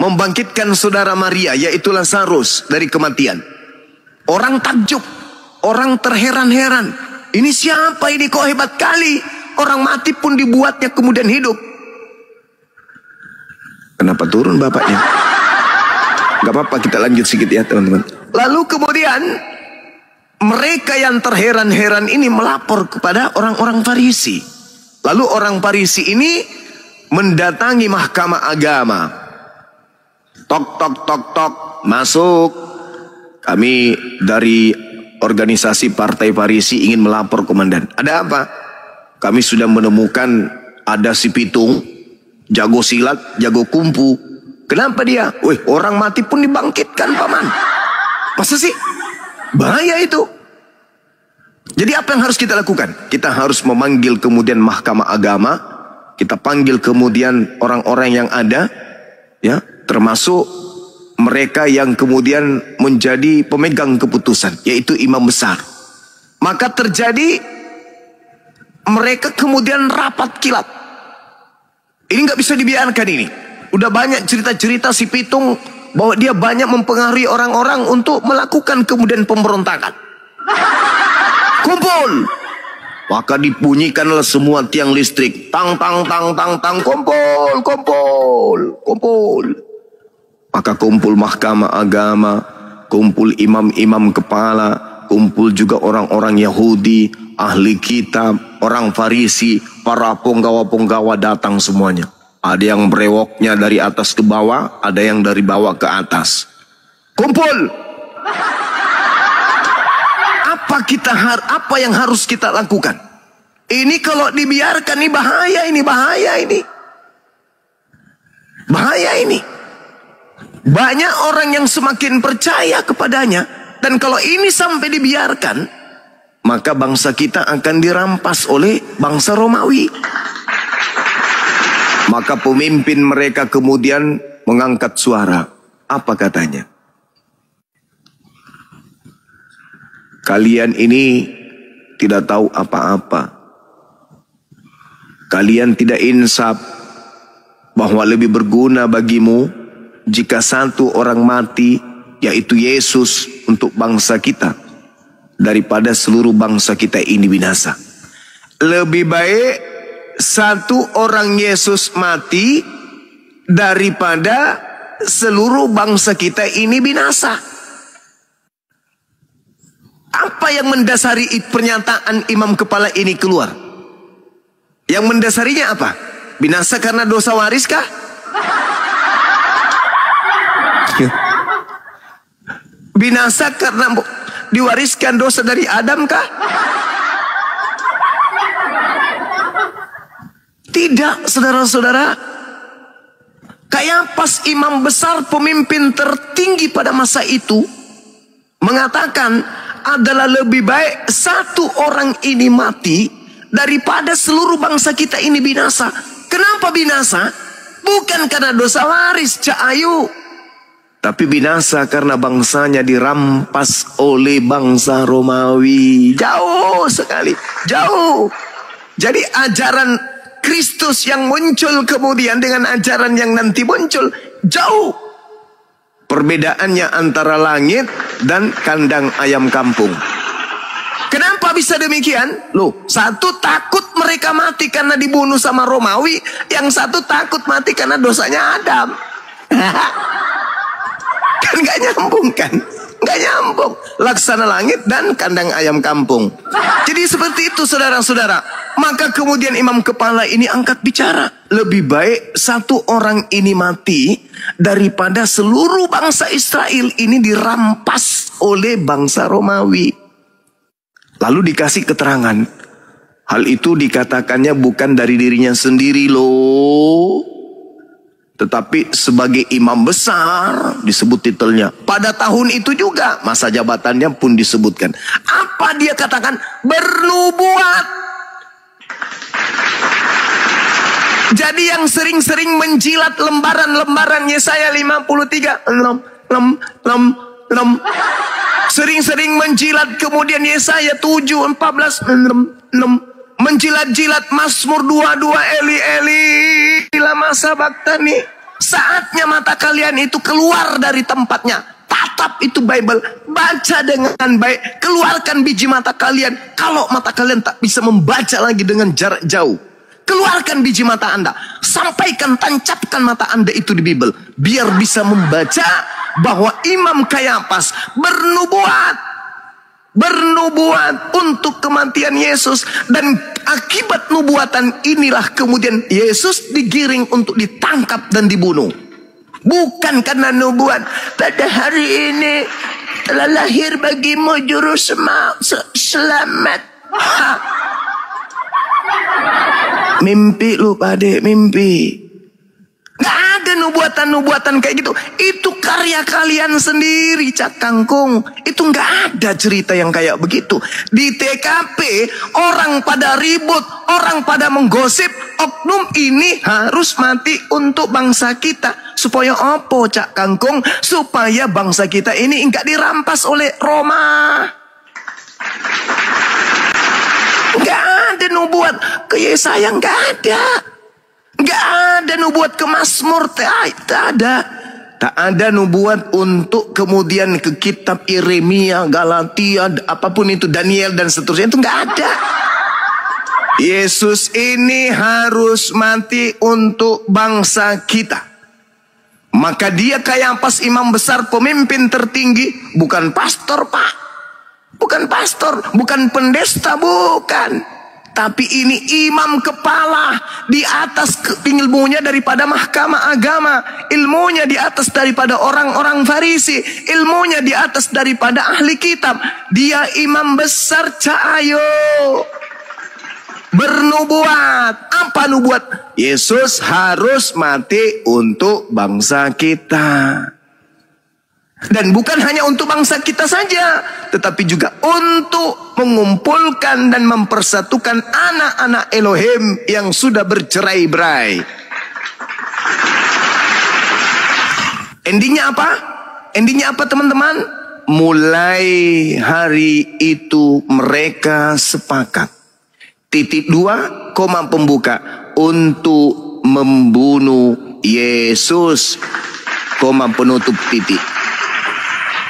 Speaker 1: membangkitkan saudara Maria, yaitu Lazarus, dari kematian. Orang takjub, orang terheran-heran. Ini siapa ini, kok hebat kali? Orang mati pun dibuatnya kemudian hidup. Kenapa turun bapaknya? Gak apa-apa, kita lanjut sedikit ya teman-teman. Lalu kemudian mereka yang terheran-heran ini melapor kepada orang-orang Farisi. Lalu orang Farisi ini mendatangi mahkamah agama. Tok tok tok tok, masuk. Kami dari organisasi Partai Farisi ingin melapor komandan. Ada apa? Kami sudah menemukan ada si Pitung, jago silat, jago kungfu. Kenapa dia? Wih, orang mati pun dibangkitkan, paman. Masa sih? Bahaya itu. Jadi apa yang harus kita lakukan? Kita harus memanggil kemudian mahkamah agama Kita panggil kemudian orang-orang yang ada, ya, termasuk mereka yang kemudian menjadi pemegang keputusan, yaitu imam besar. Maka terjadi mereka kemudian rapat kilat. Ini nggak bisa dibiarkan ini. Udah banyak cerita-cerita si Pitung bahwa dia banyak mempengaruhi orang-orang untuk melakukan kemudian pemberontakan. Kumpul. Maka dibunyikanlah semua tiang listrik. Tang, tang, tang, tang, tang. Kumpul, kumpul, kumpul. Maka kumpul mahkamah agama, kumpul imam-imam kepala, kumpul juga orang-orang Yahudi, ahli kitab, orang Farisi, para penggawa-penggawa datang semuanya. Ada yang brewoknya dari atas ke bawah, ada yang dari bawah ke atas. Kumpul. Apa yang harus kita lakukan? Ini kalau dibiarkan ini bahaya ini, bahaya ini. Bahaya ini. Banyak orang yang semakin percaya kepadanya. Dan kalau ini sampai dibiarkan, maka bangsa kita akan dirampas oleh bangsa Romawi. Maka pemimpin mereka kemudian mengangkat suara. Apa katanya? Kalian ini tidak tahu apa-apa. Kalian tidak insaf bahwa lebih berguna bagimu jika satu orang mati, yaitu Yesus, untuk bangsa kita, daripada seluruh bangsa kita ini binasa. Lebih baik satu orang Yesus mati daripada seluruh bangsa kita ini binasa. Apa yang mendasari pernyataan imam kepala ini keluar? Yang mendasarinya apa? Binasa karena dosa waris kah? Binasa karena diwariskan dosa dari Adam kah? Tidak, saudara-saudara. Kayapas, imam besar, pemimpin tertinggi pada masa itu, mengatakan adalah lebih baik satu orang ini mati daripada seluruh bangsa kita ini binasa. Kenapa binasa? Bukan karena dosa waris, Cak Ayu, tapi binasa karena bangsanya dirampas oleh bangsa Romawi. Jauh sekali, jauh. Jadi ajaran Kristus yang muncul kemudian dengan ajaran yang nanti muncul, jauh perbedaannya antara langit dan kandang ayam kampung. Kenapa bisa demikian? Loh, satu takut mereka mati karena dibunuh sama Romawi, yang satu takut mati karena dosanya Adam. Kan gak nyambung kan? Gak nyambung. Laksana langit dan kandang ayam kampung. Jadi seperti itu, saudara-saudara. Maka kemudian imam kepala ini angkat bicara. Lebih baik satu orang ini mati daripada seluruh bangsa Israel ini dirampas oleh bangsa Romawi. Lalu dikasih keterangan. Hal itu dikatakannya bukan dari dirinya sendiri loh, tetapi sebagai imam besar, disebut titelnya. Pada tahun itu juga masa jabatannya pun disebutkan. Apa dia katakan? Bernubuat. Jadi yang sering-sering menjilat lembaran-lembaran Yesaya 53, sering-sering menjilat kemudian Yesaya 7:14, menjilat-jilat Mazmur 22, Eli Eli lama sabachthani. Saatnya mata kalian itu keluar dari tempatnya. Tatap itu Bible, baca dengan baik, keluarkan biji mata kalian. Kalau mata kalian tak bisa membaca lagi dengan jarak jauh, keluarkan biji mata Anda, sampaikan, tancapkan mata Anda itu di Bible, biar bisa membaca bahwa Imam Kayapas bernubuat untuk kematian Yesus, dan akibat nubuatan inilah kemudian Yesus digiring untuk ditangkap dan dibunuh. Bukan karena nubuat, pada hari ini telah lahir bagimu juru selamat. Mimpi lu pade, mimpi. Gak ada nubuatan-nubuatan kayak gitu, itu karya kalian sendiri, Cak Kangkung. Itu nggak ada cerita yang kayak begitu. Di TKP orang pada ribut, orang pada menggosip, oknum ini harus mati untuk bangsa kita. Supaya apa, Cak Kangkung? Supaya bangsa kita ini nggak dirampas oleh Roma. Nggak ada nubuat ke Yesaya, nggak ada. Nggak ada nubuat ke Mazmur, tak ada. Tak ada nubuat untuk kemudian ke kitab Yeremia, Galatia, apapun itu, Daniel dan seterusnya, itu nggak ada. Yesus ini harus mati untuk bangsa kita. Maka dia Kayafas, imam besar, pemimpin tertinggi, bukan pastor, Pak. Bukan pastor, bukan pendeta, bukan. Tapi ini imam kepala, di atas ilmunya daripada mahkamah agama, ilmunya di atas daripada orang-orang Farisi, ilmunya di atas daripada ahli kitab. Dia imam besar, Cahayo. Bernubuat. Apa nubuat? Yesus harus mati untuk bangsa kita. Dan bukan hanya untuk bangsa kita saja, tetapi juga untuk mengumpulkan dan mempersatukan anak-anak Elohim yang sudah bercerai-berai. Endingnya apa? Endingnya apa, teman-teman? Mulai hari itu mereka sepakat. Titik 2, koma pembuka, untuk membunuh Yesus, koma penutup titik.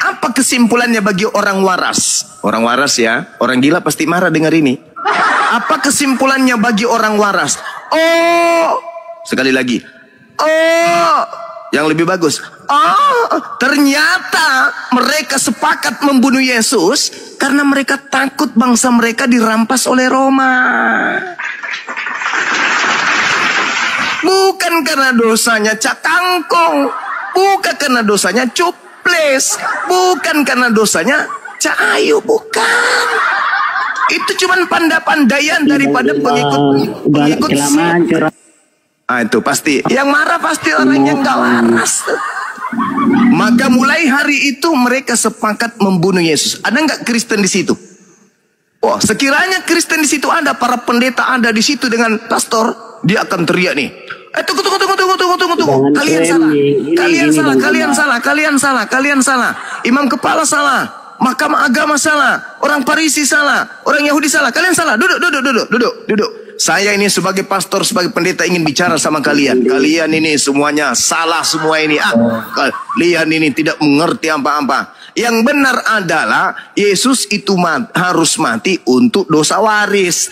Speaker 1: Apa kesimpulannya bagi orang waras? Orang waras ya, orang gila pasti marah dengar ini. Apa kesimpulannya bagi orang waras? Oh, sekali lagi. Oh, yang lebih bagus. Oh, ternyata mereka sepakat membunuh Yesus karena mereka takut bangsa mereka dirampas oleh Roma. Bukan karena dosanya Cak Kangkung, bukan karena dosanya bukan karena dosanya Cahayu, bukan. Itu cuman pandai-pandaian daripada pengikut. Itu pasti. Yang marah pasti orang yang gak waras. Maka mulai hari itu mereka sepakat membunuh Yesus. Ada nggak Kristen di situ? Oh, sekiranya Kristen di situ ada, para pendeta ada di situ dengan pastor, dia akan teriak nih. Tunggu. Kalian salah. Imam kepala salah. Mahkamah agama salah. Orang Farisi salah. Orang Yahudi salah. Kalian salah. Duduk. Saya ini sebagai pastor, sebagai pendeta ingin bicara sama kalian. Kalian ini semuanya salah semua ini. Kalian ini tidak mengerti apa-apa. Yang benar adalah Yesus itu harus mati untuk dosa waris.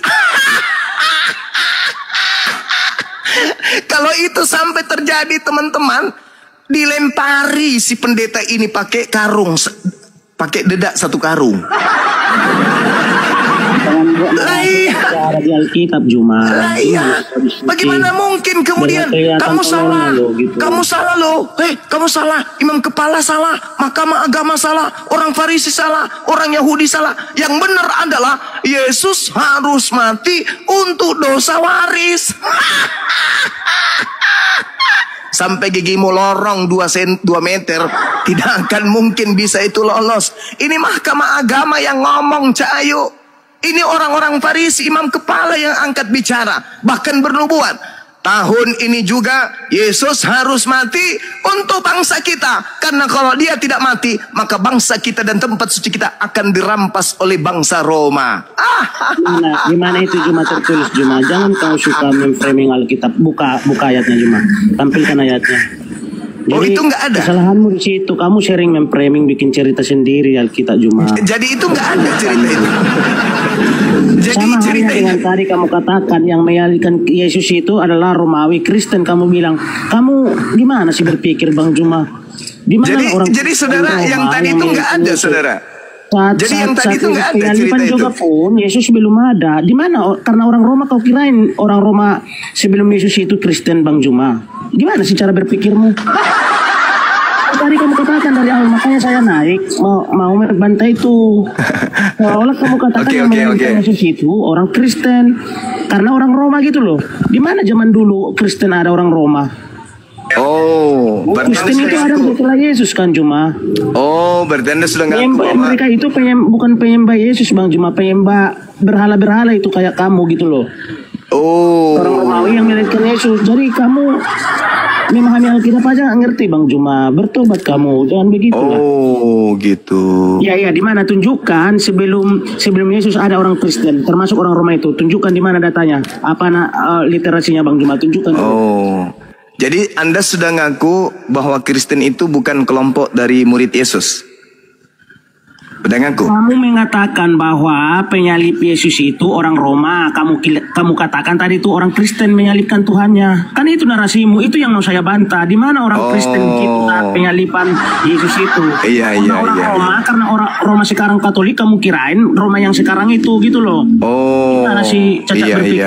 Speaker 1: Kalau itu sampai terjadi, teman-teman, dilempari si pendeta ini pakai karung, pakai dedak satu karung.
Speaker 2: Di Alkitab Juma.
Speaker 1: Bagaimana mungkin kemudian kamu salah loh. Kamu salah, imam kepala salah, mahkamah agama salah, orang Farisi salah, orang Yahudi salah. Yang benar adalah Yesus harus mati untuk dosa waris. Sampai gigimu lorong 2 meter, tidak akan mungkin bisa itu lolos. Ini mahkamah agama yang ngomong, Cahayu. Ini orang-orang Farisi, imam kepala yang angkat bicara, bahkan bernubuat. Tahun ini juga Yesus harus mati untuk bangsa kita. Karena kalau dia tidak mati, maka bangsa kita dan tempat suci kita akan dirampas oleh bangsa Roma.
Speaker 2: Gimana itu Juma tertulis Juma? Jangan kau suka memframing Alkitab. Buka ayatnya Juma. Tampilkan ayatnya. Jadi,
Speaker 1: itu nggak ada.
Speaker 2: Kesalahanmu di situ. Kamu sering memframing, bikin cerita sendiri Alkitab Juma.
Speaker 1: Jadi itu nggak ada cerita itu. Jadi
Speaker 2: sama
Speaker 1: cerita
Speaker 2: halnya dengan tadi kamu katakan yang menyalahkan Yesus itu adalah Romawi Kristen. Kamu bilang, kamu gimana sih berpikir Bang Juma?
Speaker 1: Jadi saudara, yang tadi itu nggak ada, saudara. Jadi yang tadi itu nggak ada cerita itu.
Speaker 2: Juga pun Yesus belum ada. Di mana? Karena orang Roma, kau kirain orang Roma sebelum Yesus itu Kristen Bang Juma? Gimana sih cara berpikirmu? Tadi kamu katakan dari awal, makanya saya naik mau berbantai itu. Seolah kamu katakan yang Yesus itu orang Kristen karena orang Roma gitu loh. Di mana zaman dulu Kristen ada orang Roma?
Speaker 1: Oh, berarti
Speaker 2: Kristen
Speaker 1: Anda
Speaker 2: itu
Speaker 1: sudah
Speaker 2: ada
Speaker 1: ngaku.
Speaker 2: setelah Yesus kan Juma.
Speaker 1: Oh, berarti Anda sudah ngaku
Speaker 2: Penyembah
Speaker 1: bahwa
Speaker 2: mereka itu bukan penyembah Yesus Bang Juma, penyembah berhala-berhala itu kayak kamu gitu loh.
Speaker 1: oh,
Speaker 2: Orang Romawi yang menyalibkan Yesus. Jadi kamu memahami Alkitab aja nggak ngerti Bang Juma. Bertobat kamu, jangan begitu lah.
Speaker 1: oh gitu.
Speaker 2: Ya di mana tunjukkan sebelum Yesus ada orang Kristen, termasuk orang Roma itu. Tunjukkan di mana datanya, apa literasinya Bang Juma, tunjukkan.
Speaker 1: Oh, jadi Anda sudah ngaku bahwa Kristen itu bukan kelompok dari murid Yesus. Sudah ngaku?
Speaker 2: Kamu mengatakan bahwa penyalib Yesus itu orang Roma. Kamu katakan tadi itu orang Kristen menyalibkan Tuhannya. Kan itu narasimu, itu yang mau saya bantah. Di mana orang Kristen kita penyaliban Yesus itu? Orang Roma, karena orang Roma sekarang Katolik, kamu kirain Roma yang sekarang itu gitu loh.
Speaker 1: Oh,
Speaker 2: narasi cacat berpikir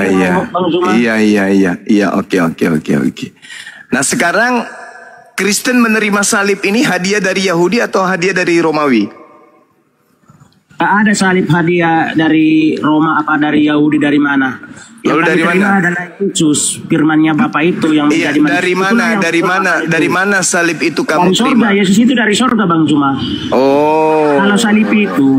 Speaker 2: Bang Zuma.
Speaker 1: Iya, oke. Nah sekarang Kristen menerima salib ini hadiah dari Yahudi atau hadiah dari Romawi?
Speaker 2: Ada salib hadiah dari Roma apa dari Yahudi, dari mana?
Speaker 1: Lalu dari mana?
Speaker 2: Adalah Yesus, firman-Nya Bapa itu yang menjadi manusia.
Speaker 1: Dari mana salib itu kamu
Speaker 2: dari sorga,
Speaker 1: terima?
Speaker 2: Yesus itu dari sorga Bang Juma.
Speaker 1: Oh.
Speaker 2: Kalau salib itu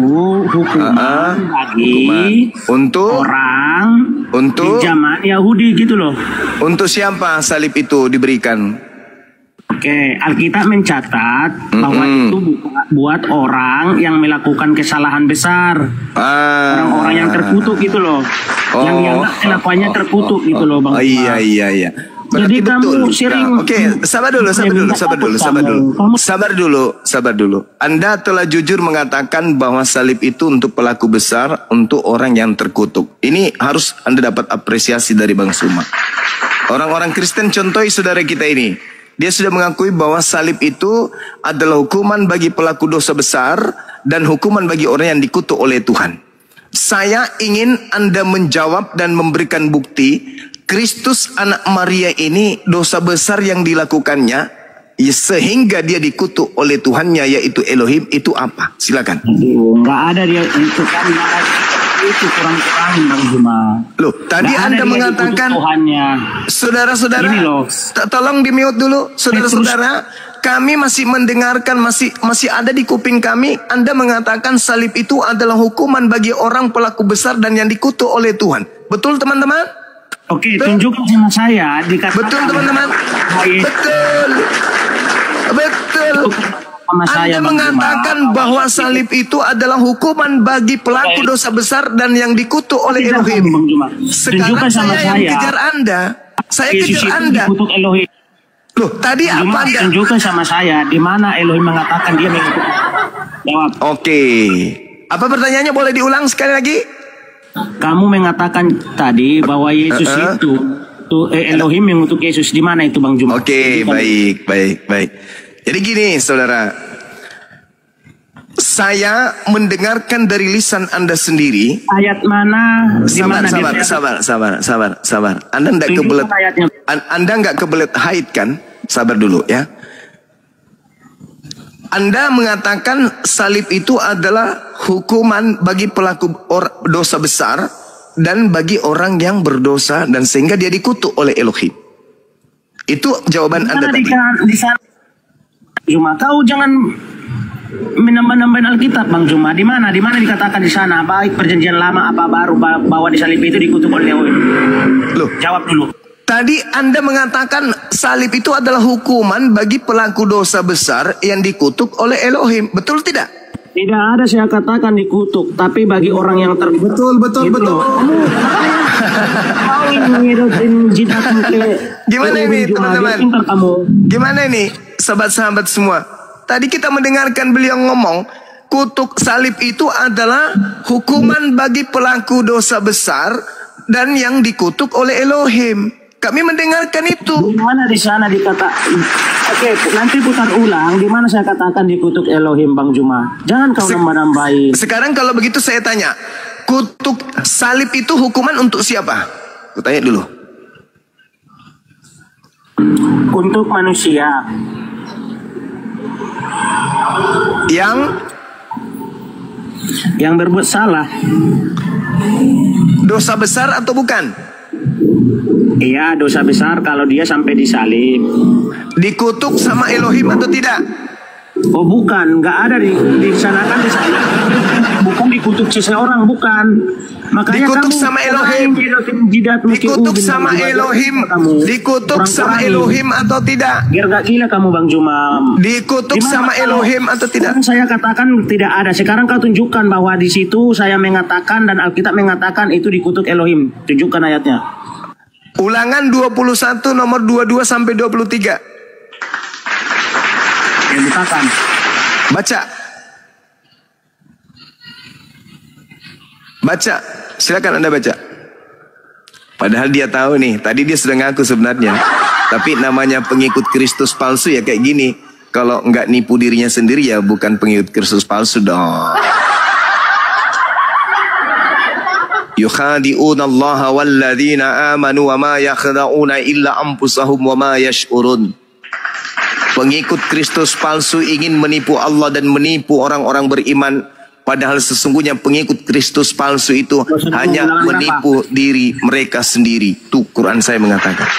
Speaker 2: hukuman bagi
Speaker 1: untuk
Speaker 2: orang
Speaker 1: untuk
Speaker 2: di zaman Yahudi gitu loh.
Speaker 1: Untuk siapa salib itu diberikan?
Speaker 2: Oke, Alkitab mencatat bahwa itu buat orang yang melakukan kesalahan besar. Orang-orang yang terkutuk gitu loh. Yang dianggap kelakuannya terkutuk gitu loh Bang.
Speaker 1: Iya. Berarti
Speaker 2: jadi
Speaker 1: betul.
Speaker 2: Kamu sering
Speaker 1: Oke, sabar dulu. Anda telah jujur mengatakan bahwa salib itu untuk pelaku besar, untuk orang yang terkutuk. Ini harus Anda dapat apresiasi dari Bang Suma. Orang-orang Kristen contohi saudara kita ini. Dia sudah mengakui bahwa salib itu adalah hukuman bagi pelaku dosa besar dan hukuman bagi orang yang dikutuk oleh Tuhan. Saya ingin Anda menjawab dan memberikan bukti Kristus anak Maria ini dosa besar yang dilakukannya sehingga dia dikutuk oleh Tuhannya yaitu Elohim itu apa? Silakan.
Speaker 2: Enggak ada dia itu kan itu kurang-kurang Bang Juma.
Speaker 1: Loh, tadi Anda mengatakan saudara-saudara, tolong di-mute dulu, saudara-saudara. Kami masih mendengarkan, masih ada di kuping kami. Anda mengatakan salib itu adalah hukuman bagi orang pelaku besar dan yang dikutuk oleh Tuhan. Betul teman-teman?
Speaker 2: Oke, tunjukkan sama saya dikatakan.
Speaker 1: Betul teman-teman? Betul. Anda mengatakan bahwa salib itu adalah hukuman bagi pelaku dosa besar dan yang dikutuk oleh Elohim. Sekarang saya yang kejar Anda. Saya kejar Anda. Loh, tadi apa Anda?
Speaker 2: Tunjukkan sama saya di mana Elohim mengatakan dia mengikuti. Jawab.
Speaker 1: Oke. Apa pertanyaannya, boleh diulang sekali lagi?
Speaker 2: Kamu mengatakan tadi bahwa Yesus itu Elohim mengutuk Yesus. Di mana itu Bang Juma?
Speaker 1: Oke, baik. Jadi gini saudara, saya mendengarkan dari lisan Anda sendiri.
Speaker 2: Ayat mana?
Speaker 1: Sabar. Anda nggak kebelet haid kan? Sabar dulu ya. Anda mengatakan salib itu adalah hukuman bagi pelaku dosa besar dan bagi orang yang berdosa dan sehingga dia dikutuk oleh Elohim. Itu jawaban Anda tadi.
Speaker 2: Juma, kau jangan menambah-nambahin Alkitab Bang Juma. Di mana dikatakan di sana baik perjanjian lama apa baru bahwa di salib itu dikutuk oleh Elohim?
Speaker 1: Loh,
Speaker 2: jawab dulu.
Speaker 1: Tadi Anda mengatakan salib itu adalah hukuman bagi pelaku dosa besar yang dikutuk oleh Elohim. Betul tidak?
Speaker 2: Tidak ada saya katakan dikutuk, tapi bagi orang yang
Speaker 1: betul. Gimana ini teman-teman? Gimana ini sahabat-sahabat semua? Tadi kita mendengarkan beliau ngomong, kutuk salib itu adalah hukuman bagi pelaku dosa besar dan yang dikutuk oleh Elohim. Kami mendengarkan itu.
Speaker 2: Di mana di sana dikatakan? Oke, nanti putar ulang. Di mana saya katakan dikutuk Elohim Bang Juma? Jangan kau nambah-nambahin.
Speaker 1: Sekarang kalau begitu saya tanya, kutuk salib itu hukuman untuk siapa? Aku tanya dulu.
Speaker 2: Untuk manusia. Yang berbuat salah.
Speaker 1: Dosa besar atau bukan?
Speaker 2: Iya, dosa besar kalau dia sampai disalib.
Speaker 1: Dikutuk sama Elohim atau tidak?
Speaker 2: Oh bukan, nggak ada disanakan di sana. Bukan dikutuk seseorang, bukan. Makanya
Speaker 1: Dikutuk
Speaker 2: kamu
Speaker 1: sama Elohim. Dikutuk sama Elohim. Dikutuk sama Elohim atau tidak?
Speaker 2: Biar gak gila kamu Bang Juma.
Speaker 1: Dikutuk
Speaker 2: Gimana
Speaker 1: sama
Speaker 2: kalau-
Speaker 1: Elohim atau tidak?
Speaker 2: Kan saya katakan tidak ada. Sekarang kau tunjukkan bahwa di situ saya mengatakan dan Alkitab mengatakan itu dikutuk Elohim. Tunjukkan ayatnya.
Speaker 1: Ulangan 21 nomor 22 sampai 23.
Speaker 2: Yang dikatakan.
Speaker 1: Baca. Baca. Silakan Anda baca. Padahal dia tahu nih, tadi dia sudah ngaku sebenarnya. Tapi namanya pengikut Kristus palsu ya kayak gini. Kalau nggak nipu dirinya sendiri ya bukan pengikut Kristus palsu dong. Yukhadi'una Allah walladzina amanu wa ma yakhda'una illa anfusahum wa ma yash'urun. Pengikut Kristus palsu ingin menipu Allah dan menipu orang-orang beriman. Padahal sesungguhnya pengikut Kristus palsu itu hanya menipu diri mereka sendiri. Tuh Quran saya mengatakan.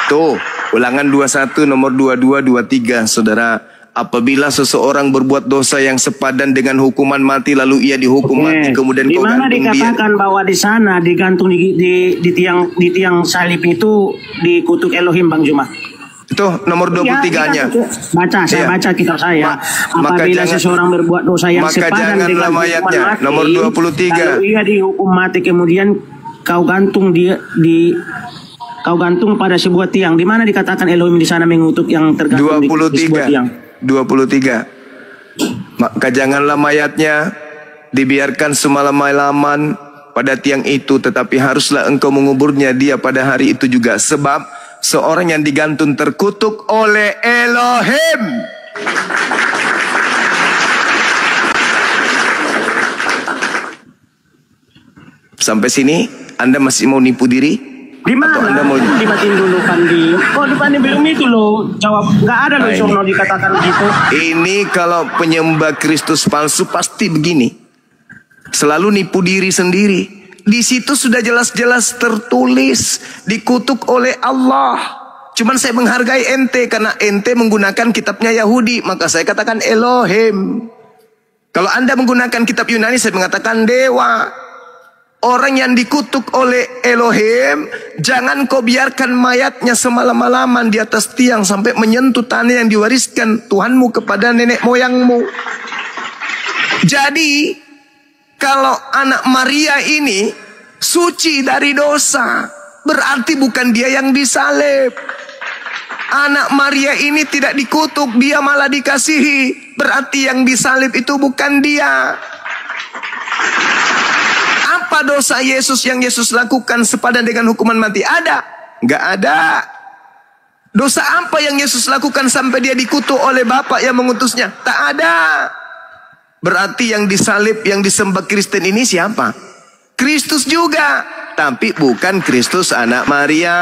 Speaker 1: Tuh ulangan 21 nomor 22, 23 saudara. Apabila seseorang berbuat dosa yang sepadan dengan hukuman mati lalu ia dihukum mati kemudian
Speaker 2: di
Speaker 1: kau
Speaker 2: mana
Speaker 1: gantung dia.
Speaker 2: dikatakan bahwa di sana digantung di tiang salib itu dikutuk Elohim Bang Juma?
Speaker 1: Itu nomor 23-nya.
Speaker 2: Baca, saya
Speaker 1: Iya.
Speaker 2: baca kitab saya.
Speaker 1: Maka
Speaker 2: Apabila
Speaker 1: jangan-
Speaker 2: seseorang berbuat dosa yang
Speaker 1: maka
Speaker 2: sepadan
Speaker 1: janganlah
Speaker 2: dengan hukuman
Speaker 1: ayatnya,
Speaker 2: mati,
Speaker 1: nomor 23.
Speaker 2: lalu ia dihukum mati kemudian kau gantung dia kau gantung pada sebuah tiang. Di mana dikatakan Elohim di sana mengutuk yang tergantung di sebuah tiang?
Speaker 1: 23. Maka janganlah mayatnya dibiarkan semalam-malaman pada tiang itu, tetapi haruslah engkau menguburnya dia pada hari itu juga, sebab seorang yang digantung terkutuk oleh Elohim. Sampai sini Anda masih mau nipu diri?
Speaker 2: Di mana?
Speaker 1: Atau Anda mau
Speaker 2: Dibatin dulu Pandi. Oh di Pandi belum itu loh. Jawab nggak ada loh
Speaker 1: Nah,
Speaker 2: Sono dikatakan gitu.
Speaker 1: Ini kalau penyembah Kristus palsu pasti begini. Selalu nipu diri sendiri. Di situ sudah jelas-jelas tertulis dikutuk oleh Allah. Cuman saya menghargai ente karena ente menggunakan kitabnya Yahudi, maka saya katakan Elohim. Kalau Anda menggunakan kitab Yunani, saya mengatakan dewa. Orang yang dikutuk oleh Elohim, jangan kau biarkan mayatnya semalam-malaman di atas tiang sampai menyentuh tanah yang diwariskan Tuhanmu kepada nenek moyangmu. Jadi, kalau anak Maria ini suci dari dosa, berarti bukan dia yang disalib. Anak Maria ini tidak dikutuk, dia malah dikasihi. Berarti yang disalib itu bukan dia. Apa dosa Yesus yang Yesus lakukan sepadan dengan hukuman mati? Ada? Nggak ada. Dosa apa yang Yesus lakukan sampai dia dikutuk oleh Bapa yang mengutusnya? Tak ada. Berarti yang disalib, yang disembah Kristen ini siapa? Kristus juga. Tapi bukan Kristus anak Maria.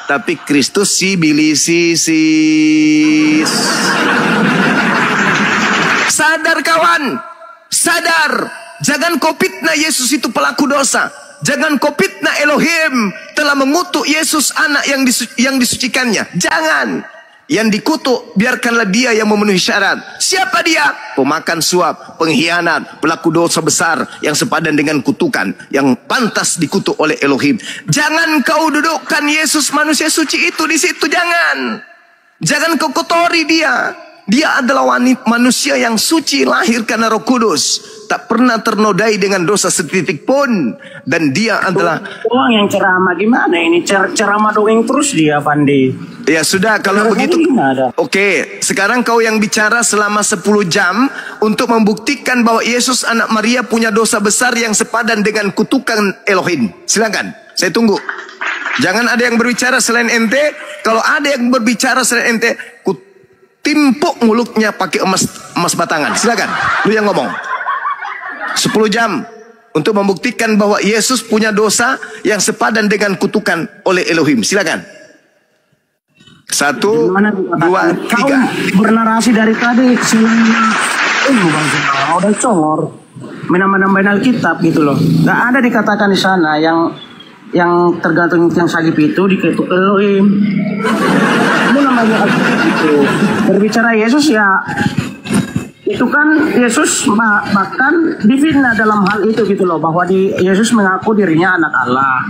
Speaker 1: Tapi Kristus Sibilisis. Sadar kawan. Sadar. Jangan kau fitnah Yesus itu pelaku dosa. Jangan kau fitnah Elohim telah mengutuk Yesus anak yang disucikannya. Jangan. Yang dikutuk biarkanlah dia yang memenuhi syarat. Siapa dia? Pemakan suap, pengkhianat, pelaku dosa besar yang sepadan dengan kutukan, yang pantas dikutuk oleh Elohim. Jangan kau dudukkan Yesus manusia suci itu di situ, jangan. Jangan kau kotori dia. Dia adalah manusia yang suci, lahir karena Roh Kudus, tak pernah ternodai dengan dosa setitik pun, dan dia adalah
Speaker 2: Doang yang ceramah gimana ini? Ceramah dongeng terus dia Pandi.
Speaker 1: ya sudah kalau begitu. Oke, sekarang kau yang bicara selama 10 jam untuk membuktikan bahwa Yesus anak Maria punya dosa besar yang sepadan dengan kutukan Elohim. Silakan, saya tunggu. Jangan ada yang berbicara selain ente. Kalau ada yang berbicara selain ente, timpuk mulutnya pakai emas batangan. Silakan, lu yang ngomong. 10 jam untuk membuktikan bahwa Yesus punya dosa yang sepadan dengan kutukan oleh Elohim. Silakan. 1, 2, 3.
Speaker 2: Kau bernarasi dari tadi Bang Juma, udah congor menambah-nambahin Alkitab gitu loh. Gak ada dikatakan di sana yang yang tergantung yang salib itu diketuk Elohim. Itu namanya itu. Berbicara Yesus ya, itu kan Yesus bahkan difitnah dalam hal itu gitu loh, bahwa Yesus mengaku dirinya anak Allah.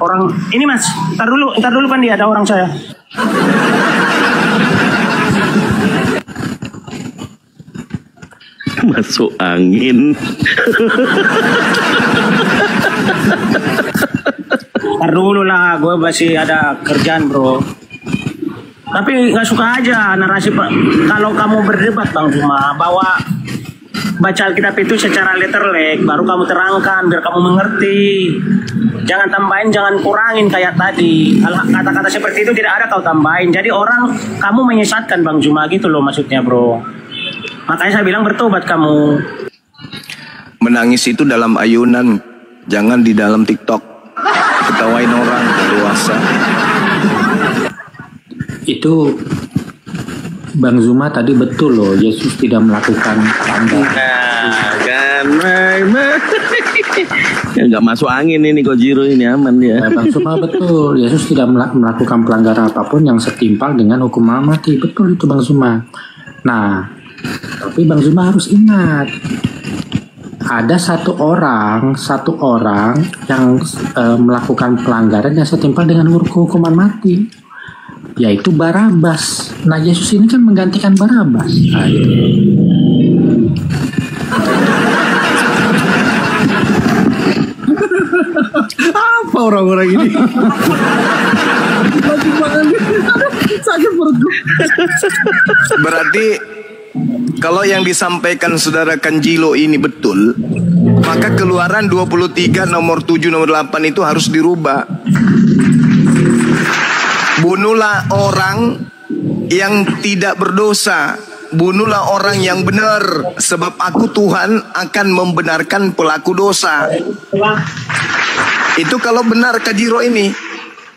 Speaker 2: Orang ini Mas, ntar dulu kan dia ada orang saya.
Speaker 3: Masuk angin.
Speaker 2: Ntar dulu lah, gue masih ada kerjaan bro. Tapi nggak suka aja narasi kalau kamu berdebat Bang Zuma, bahwa baca Alkitab itu secara letterlek, baru kamu terangkan biar kamu mengerti. Jangan tambahin, jangan kurangin kayak tadi. Kata-kata seperti itu tidak ada kau tambahin. Jadi orang kamu menyesatkan Bang Zuma gitu loh maksudnya bro. Makanya saya bilang bertobat kamu.
Speaker 1: Menangis itu dalam ayunan, jangan di dalam TikTok. Ketawain orang dewasa.
Speaker 5: Itu Bang Zuma tadi betul loh, Yesus tidak melakukan pelanggaran.
Speaker 3: Nggak masuk angin ini Kojiro, ini aman dia.
Speaker 5: Bang Zuma betul, Yesus tidak melakukan pelanggaran apapun yang setimpal dengan hukuman mati. Betul itu Bang Zuma. Nah, tapi Bang Zuma harus ingat, ada satu orang yang melakukan pelanggaran yang setimpal dengan hukuman mati, yaitu Barabas. Nah, Yesus ini kan menggantikan Barabas. Nah, itu.
Speaker 4: Apa orang-orang ini? Sakit perutku.
Speaker 1: Berarti kalau yang disampaikan saudara Kanjilo ini betul, maka Keluaran 23 nomor 7 nomor 8 itu harus dirubah. Bunuhlah orang yang tidak berdosa, bunuhlah orang yang benar, sebab aku Tuhan akan membenarkan pelaku dosa. Itu kalau benar Kajiro ini.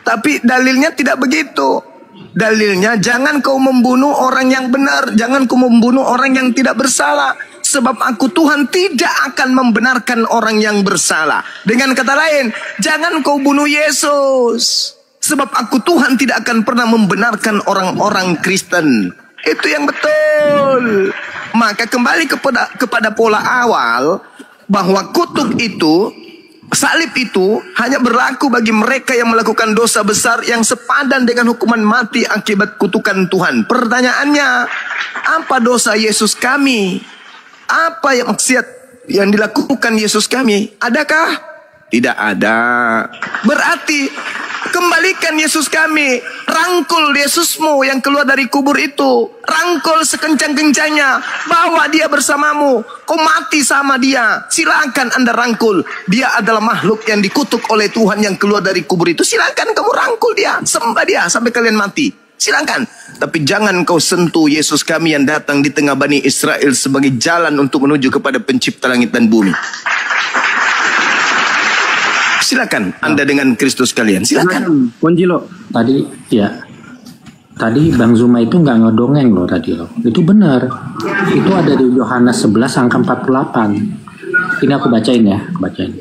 Speaker 1: Tapi dalilnya tidak begitu. Dalilnya jangan kau membunuh orang yang benar, jangan kau membunuh orang yang tidak bersalah, sebab aku Tuhan tidak akan membenarkan orang yang bersalah. Dengan kata lain, jangan kau bunuh Yesus, sebab aku Tuhan tidak akan pernah membenarkan orang-orang Kristen. Itu yang betul. Maka kembali kepada pola awal, bahwa kutuk itu, salib itu hanya berlaku bagi mereka yang melakukan dosa besar yang sepadan dengan hukuman mati akibat kutukan Tuhan. Pertanyaannya, apa dosa Yesus kami? Apa yang maksiat yang dilakukan Yesus kami? Adakah? Tidak ada. Berarti kembalikan Yesus kami. Rangkul Yesusmu yang keluar dari kubur itu. Rangkul sekencang-kencangnya. Bawa dia bersamamu. Kau mati sama dia. Silakan Anda rangkul. Dia adalah makhluk yang dikutuk oleh Tuhan yang keluar dari kubur itu. Silakan kamu rangkul dia. Sembah dia sampai kalian mati. Silakan. Tapi jangan kau sentuh Yesus kami yang datang di tengah Bani Israel sebagai jalan untuk menuju kepada pencipta langit dan bumi. Silakan Anda dengan Kristus kalian. Silakan.
Speaker 2: Konjilo.
Speaker 5: Tadi Bang Zuma itu nggak ngedongeng loh tadi loh. Itu benar. Itu ada di Yohanes 11 angka 48. Ini aku bacain ya, bacain.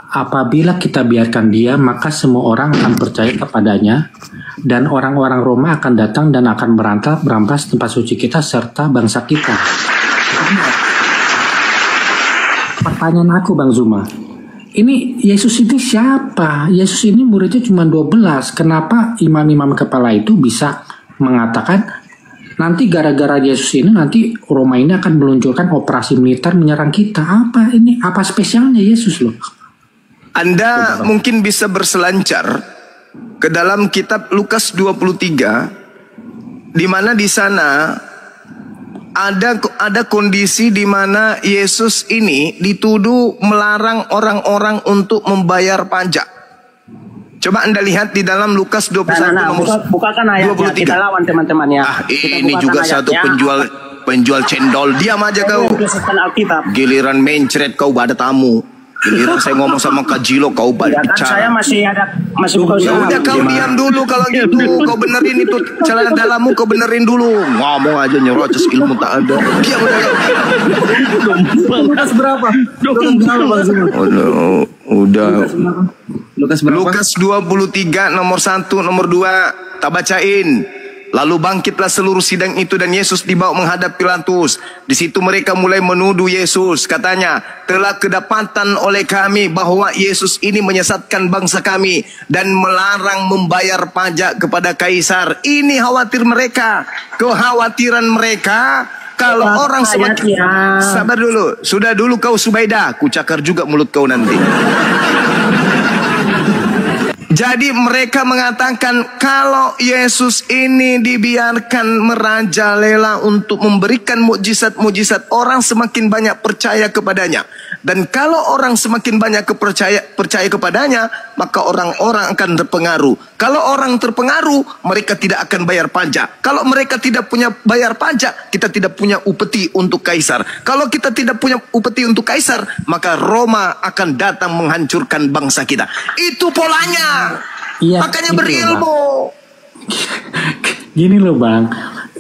Speaker 5: Apabila kita biarkan dia, maka semua orang akan percaya kepadanya, dan orang-orang Roma akan datang dan akan merampas tempat suci kita serta bangsa kita. Pertanyaan aku Bang Zuma, ini Yesus ini siapa? Yesus ini muridnya cuma 12. Kenapa imam-imam kepala itu bisa mengatakan nanti gara-gara Yesus ini nanti Roma ini akan meluncurkan operasi militer menyerang kita? Apa ini? Apa spesialnya Yesus loh?
Speaker 1: Anda mungkin bisa berselancar ke dalam kitab Lukas 23, di mana di sana ada kondisi di mana Yesus ini dituduh melarang orang-orang untuk membayar pajak. Coba Anda lihat di dalam Lukas 21
Speaker 2: bukakan ayatnya, kita lawan teman-temannya.
Speaker 1: Ini juga satu penjual cendol. Diam aja kau. Giliran mencret kau pada tamu. Giliran saya ngomong sama Kak Jilo, kau balik bicara.
Speaker 2: Saya masih buka
Speaker 1: ya udah kau diam dulu kalau gitu. Kau benerin itu celana dalammu, kau benerin dulu. Ngomong aja nyerocos, ilmu tak ada. Diam udah.
Speaker 4: Lukas berapa? Lukas berapa Bang Zuma?
Speaker 1: Udah.
Speaker 4: Lukas berapa?
Speaker 1: Lukas 23 nomor 1 nomor 2 tak bacain. Lalu bangkitlah seluruh sidang itu dan Yesus dibawa menghadap Pilatus. Di situ mereka mulai menuduh Yesus. Katanya, telah kedapatan oleh kami bahwa Yesus ini menyesatkan bangsa kami dan melarang membayar pajak kepada Kaisar. Ini khawatir mereka. Kekhawatiran mereka kalau orang semakin... Sabar dulu. Sudah dulu kau Subaidah. Ku cakar juga mulut kau nanti. Jadi mereka mengatakan kalau Yesus ini dibiarkan merajalela untuk memberikan mukjizat-mukjizat, orang semakin banyak percaya kepadanya. Dan kalau orang semakin banyak percaya kepadanya, maka orang-orang akan terpengaruh. Kalau orang terpengaruh, mereka tidak akan bayar pajak. Kalau mereka tidak punya bayar pajak, kita tidak punya upeti untuk Kaisar. Kalau kita tidak punya upeti untuk Kaisar, maka Roma akan datang menghancurkan bangsa kita. Itu polanya.
Speaker 5: Iya,
Speaker 1: Makanya
Speaker 5: gitu
Speaker 1: berilmu.
Speaker 5: Gini loh Bang,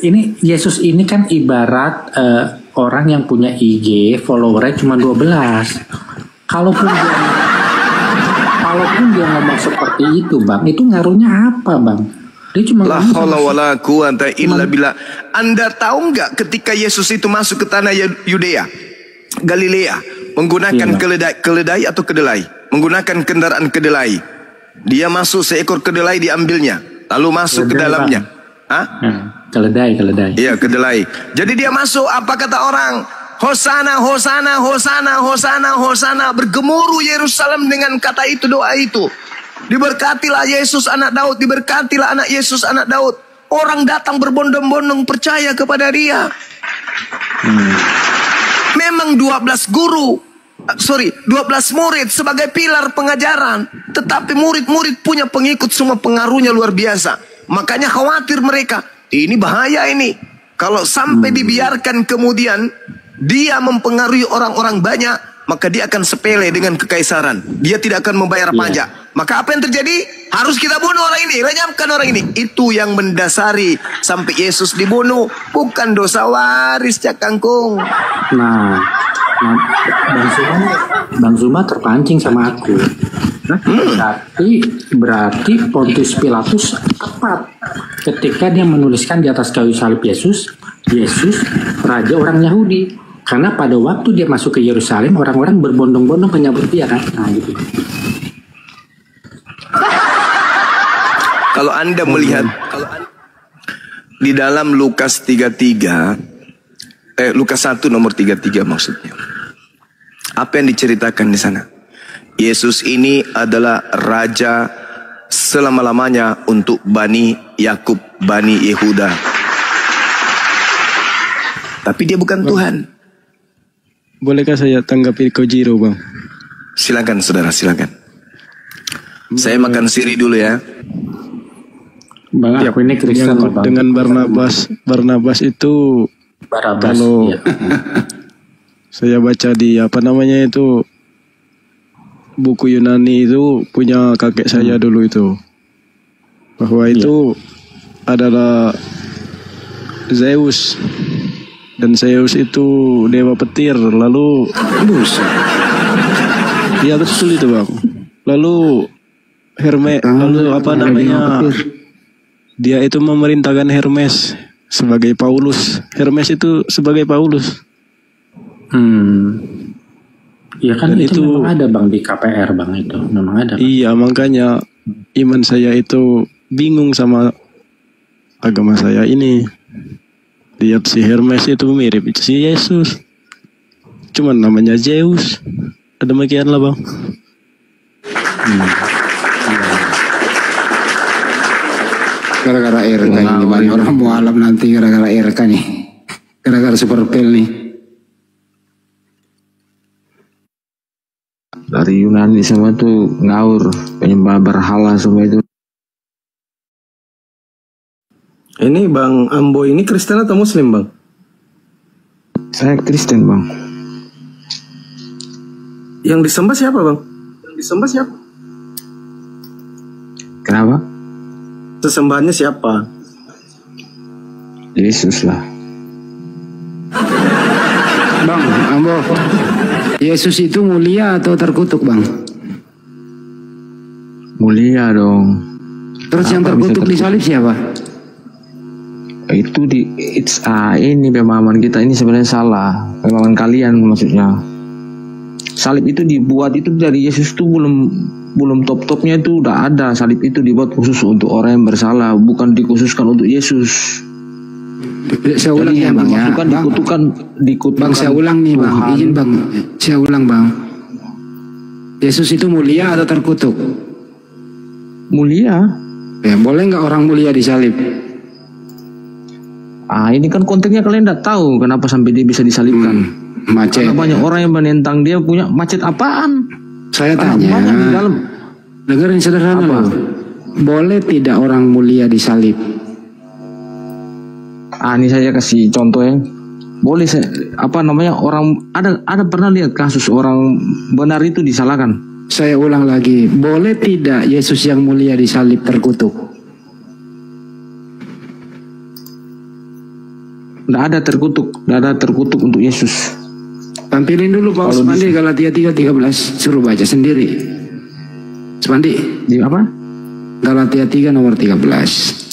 Speaker 5: ini Yesus ini kan ibarat orang yang punya IG followernya cuma 12. Kalaupun dia ngomong seperti itu Bang, itu ngaruhnya apa Bang? Dia cuma
Speaker 1: La haula wala quwata illa billah. Anda tahu nggak ketika Yesus itu masuk ke tanah Yudea, Galilea, menggunakan keledai atau kedelai, menggunakan kendaraan kedelai. Dia masuk, seekor kedelai diambilnya, lalu masuk ke dalamnya.
Speaker 5: Keledai.
Speaker 1: Iya, kedelai. Jadi dia masuk, apa kata orang? Hosana, Hosana, Hosana, Hosana, Hosana. Bergemuruh Yerusalem dengan kata itu, doa itu. Diberkatilah Yesus anak Daud, diberkatilah anak Yesus anak Daud. Orang datang berbondong-bondong percaya kepada dia. Memang 12 murid sebagai pilar pengajaran. Tetapi murid-murid punya pengikut, semua pengaruhnya luar biasa. Makanya khawatir mereka. Ini bahaya ini. Kalau sampai dibiarkan kemudian dia mempengaruhi orang-orang banyak, maka dia akan sepele dengan kekaisaran. Dia tidak akan membayar pajak. Maka apa yang terjadi? Harus kita bunuh orang ini, lenyapkan orang ini. Itu yang mendasari sampai Yesus dibunuh. Bukan dosa waris, Cak Kangkung.
Speaker 5: Nah, Bang Zuma terpancing sama aku. Berarti Pontius Pilatus tepat ketika dia menuliskan di atas kayu salib Yesus raja orang Yahudi. Karena pada waktu dia masuk ke Yerusalem, orang-orang berbondong-bondong menyambut dia kan. Nah gitu.
Speaker 1: Kalau Anda melihat di dalam Lukas 33, Lukas 1 nomor 33 maksudnya. Apa yang diceritakan di sana? Yesus ini adalah raja selama-lamanya untuk Bani Yakub, Bani Yehuda. Tapi dia bukan Tuhan.
Speaker 6: Bolehkah saya tanggapi Kojiro, Bang?
Speaker 1: Silakan saudara, silakan. Saya makan siri dulu ya.
Speaker 5: Bang, aku ini Kristen loh, Bang.
Speaker 6: Dengan Barnabas itu kalau
Speaker 5: ya.
Speaker 6: Saya baca di buku Yunani itu punya kakek saya dulu itu, bahwa itu adalah Zeus, dan Zeus itu dewa petir. Lalu ya betul itu Bang. Lalu dia itu memerintahkan Hermes sebagai Paulus. Hermes itu sebagai Paulus.
Speaker 5: Ya kan itu memang ada Bang di KPR Bang, itu memang ada.
Speaker 6: Iya, makanya iman saya itu bingung sama agama saya ini. Lihat si Hermes itu mirip si Yesus, cuman namanya Zeus. Demikian lah Bang.
Speaker 7: Gara-gara RK ini banyak orang mualaf nanti, gara-gara RK nih, gara-gara super pel nih.
Speaker 8: Dari Yunani semua tuh ngaur, penyembah berhala semua itu.
Speaker 4: Ini Bang Ambo ini Kristen atau Muslim Bang?
Speaker 8: Saya Kristen Bang.
Speaker 4: Yang disembah siapa Bang?
Speaker 8: Kenapa?
Speaker 4: Sesembahannya siapa?
Speaker 8: Yesus lah.
Speaker 7: Bang Ambo, Yesus itu mulia atau terkutuk Bang?
Speaker 8: Mulia dong.
Speaker 7: Terus yang
Speaker 8: Kenapa bisa
Speaker 7: terkutuk di salib siapa?
Speaker 8: Itu ini pemahaman kita ini sebenarnya salah. Pemahaman kalian maksudnya. Salib itu dibuat itu dari Yesus tuh belum top-topnya itu udah ada. Salib itu dibuat khusus untuk orang yang bersalah, bukan dikhususkan untuk Yesus.
Speaker 7: Saya ulang
Speaker 8: Jadi
Speaker 7: ya
Speaker 8: yang
Speaker 7: bang ya.
Speaker 8: dimaksudkan dikutukan.
Speaker 7: Bang saya ulang nih bang.
Speaker 8: Tuhan.
Speaker 7: Izin bang. Saya ulang bang. Yesus itu mulia atau terkutuk?
Speaker 8: Mulia.
Speaker 7: Ya boleh nggak orang mulia disalib?
Speaker 8: Ini kan konteksnya kalian tidak tahu kenapa sampai dia bisa disalibkan.
Speaker 7: Macet.
Speaker 8: Karena banyak orang yang menentang dia punya macet apaan?
Speaker 7: Saya
Speaker 8: Karena
Speaker 7: tanya.
Speaker 8: banyak di dalam.
Speaker 7: Dengerin sederhana
Speaker 8: Apa?
Speaker 7: loh. Boleh tidak orang mulia disalib?
Speaker 8: Ini saya kasih contoh ya. Boleh orang ada pernah lihat kasus orang benar itu disalahkan.
Speaker 7: Saya ulang lagi. Boleh tidak Yesus yang mulia disalib terkutuk?
Speaker 8: Tidak ada terkutuk untuk Yesus.
Speaker 7: Tampilin dulu Pak Usmandi Galatia 3:13. Suruh baca sendiri. Usmandi.
Speaker 8: Di apa?
Speaker 7: Galatia 3 nomor 13.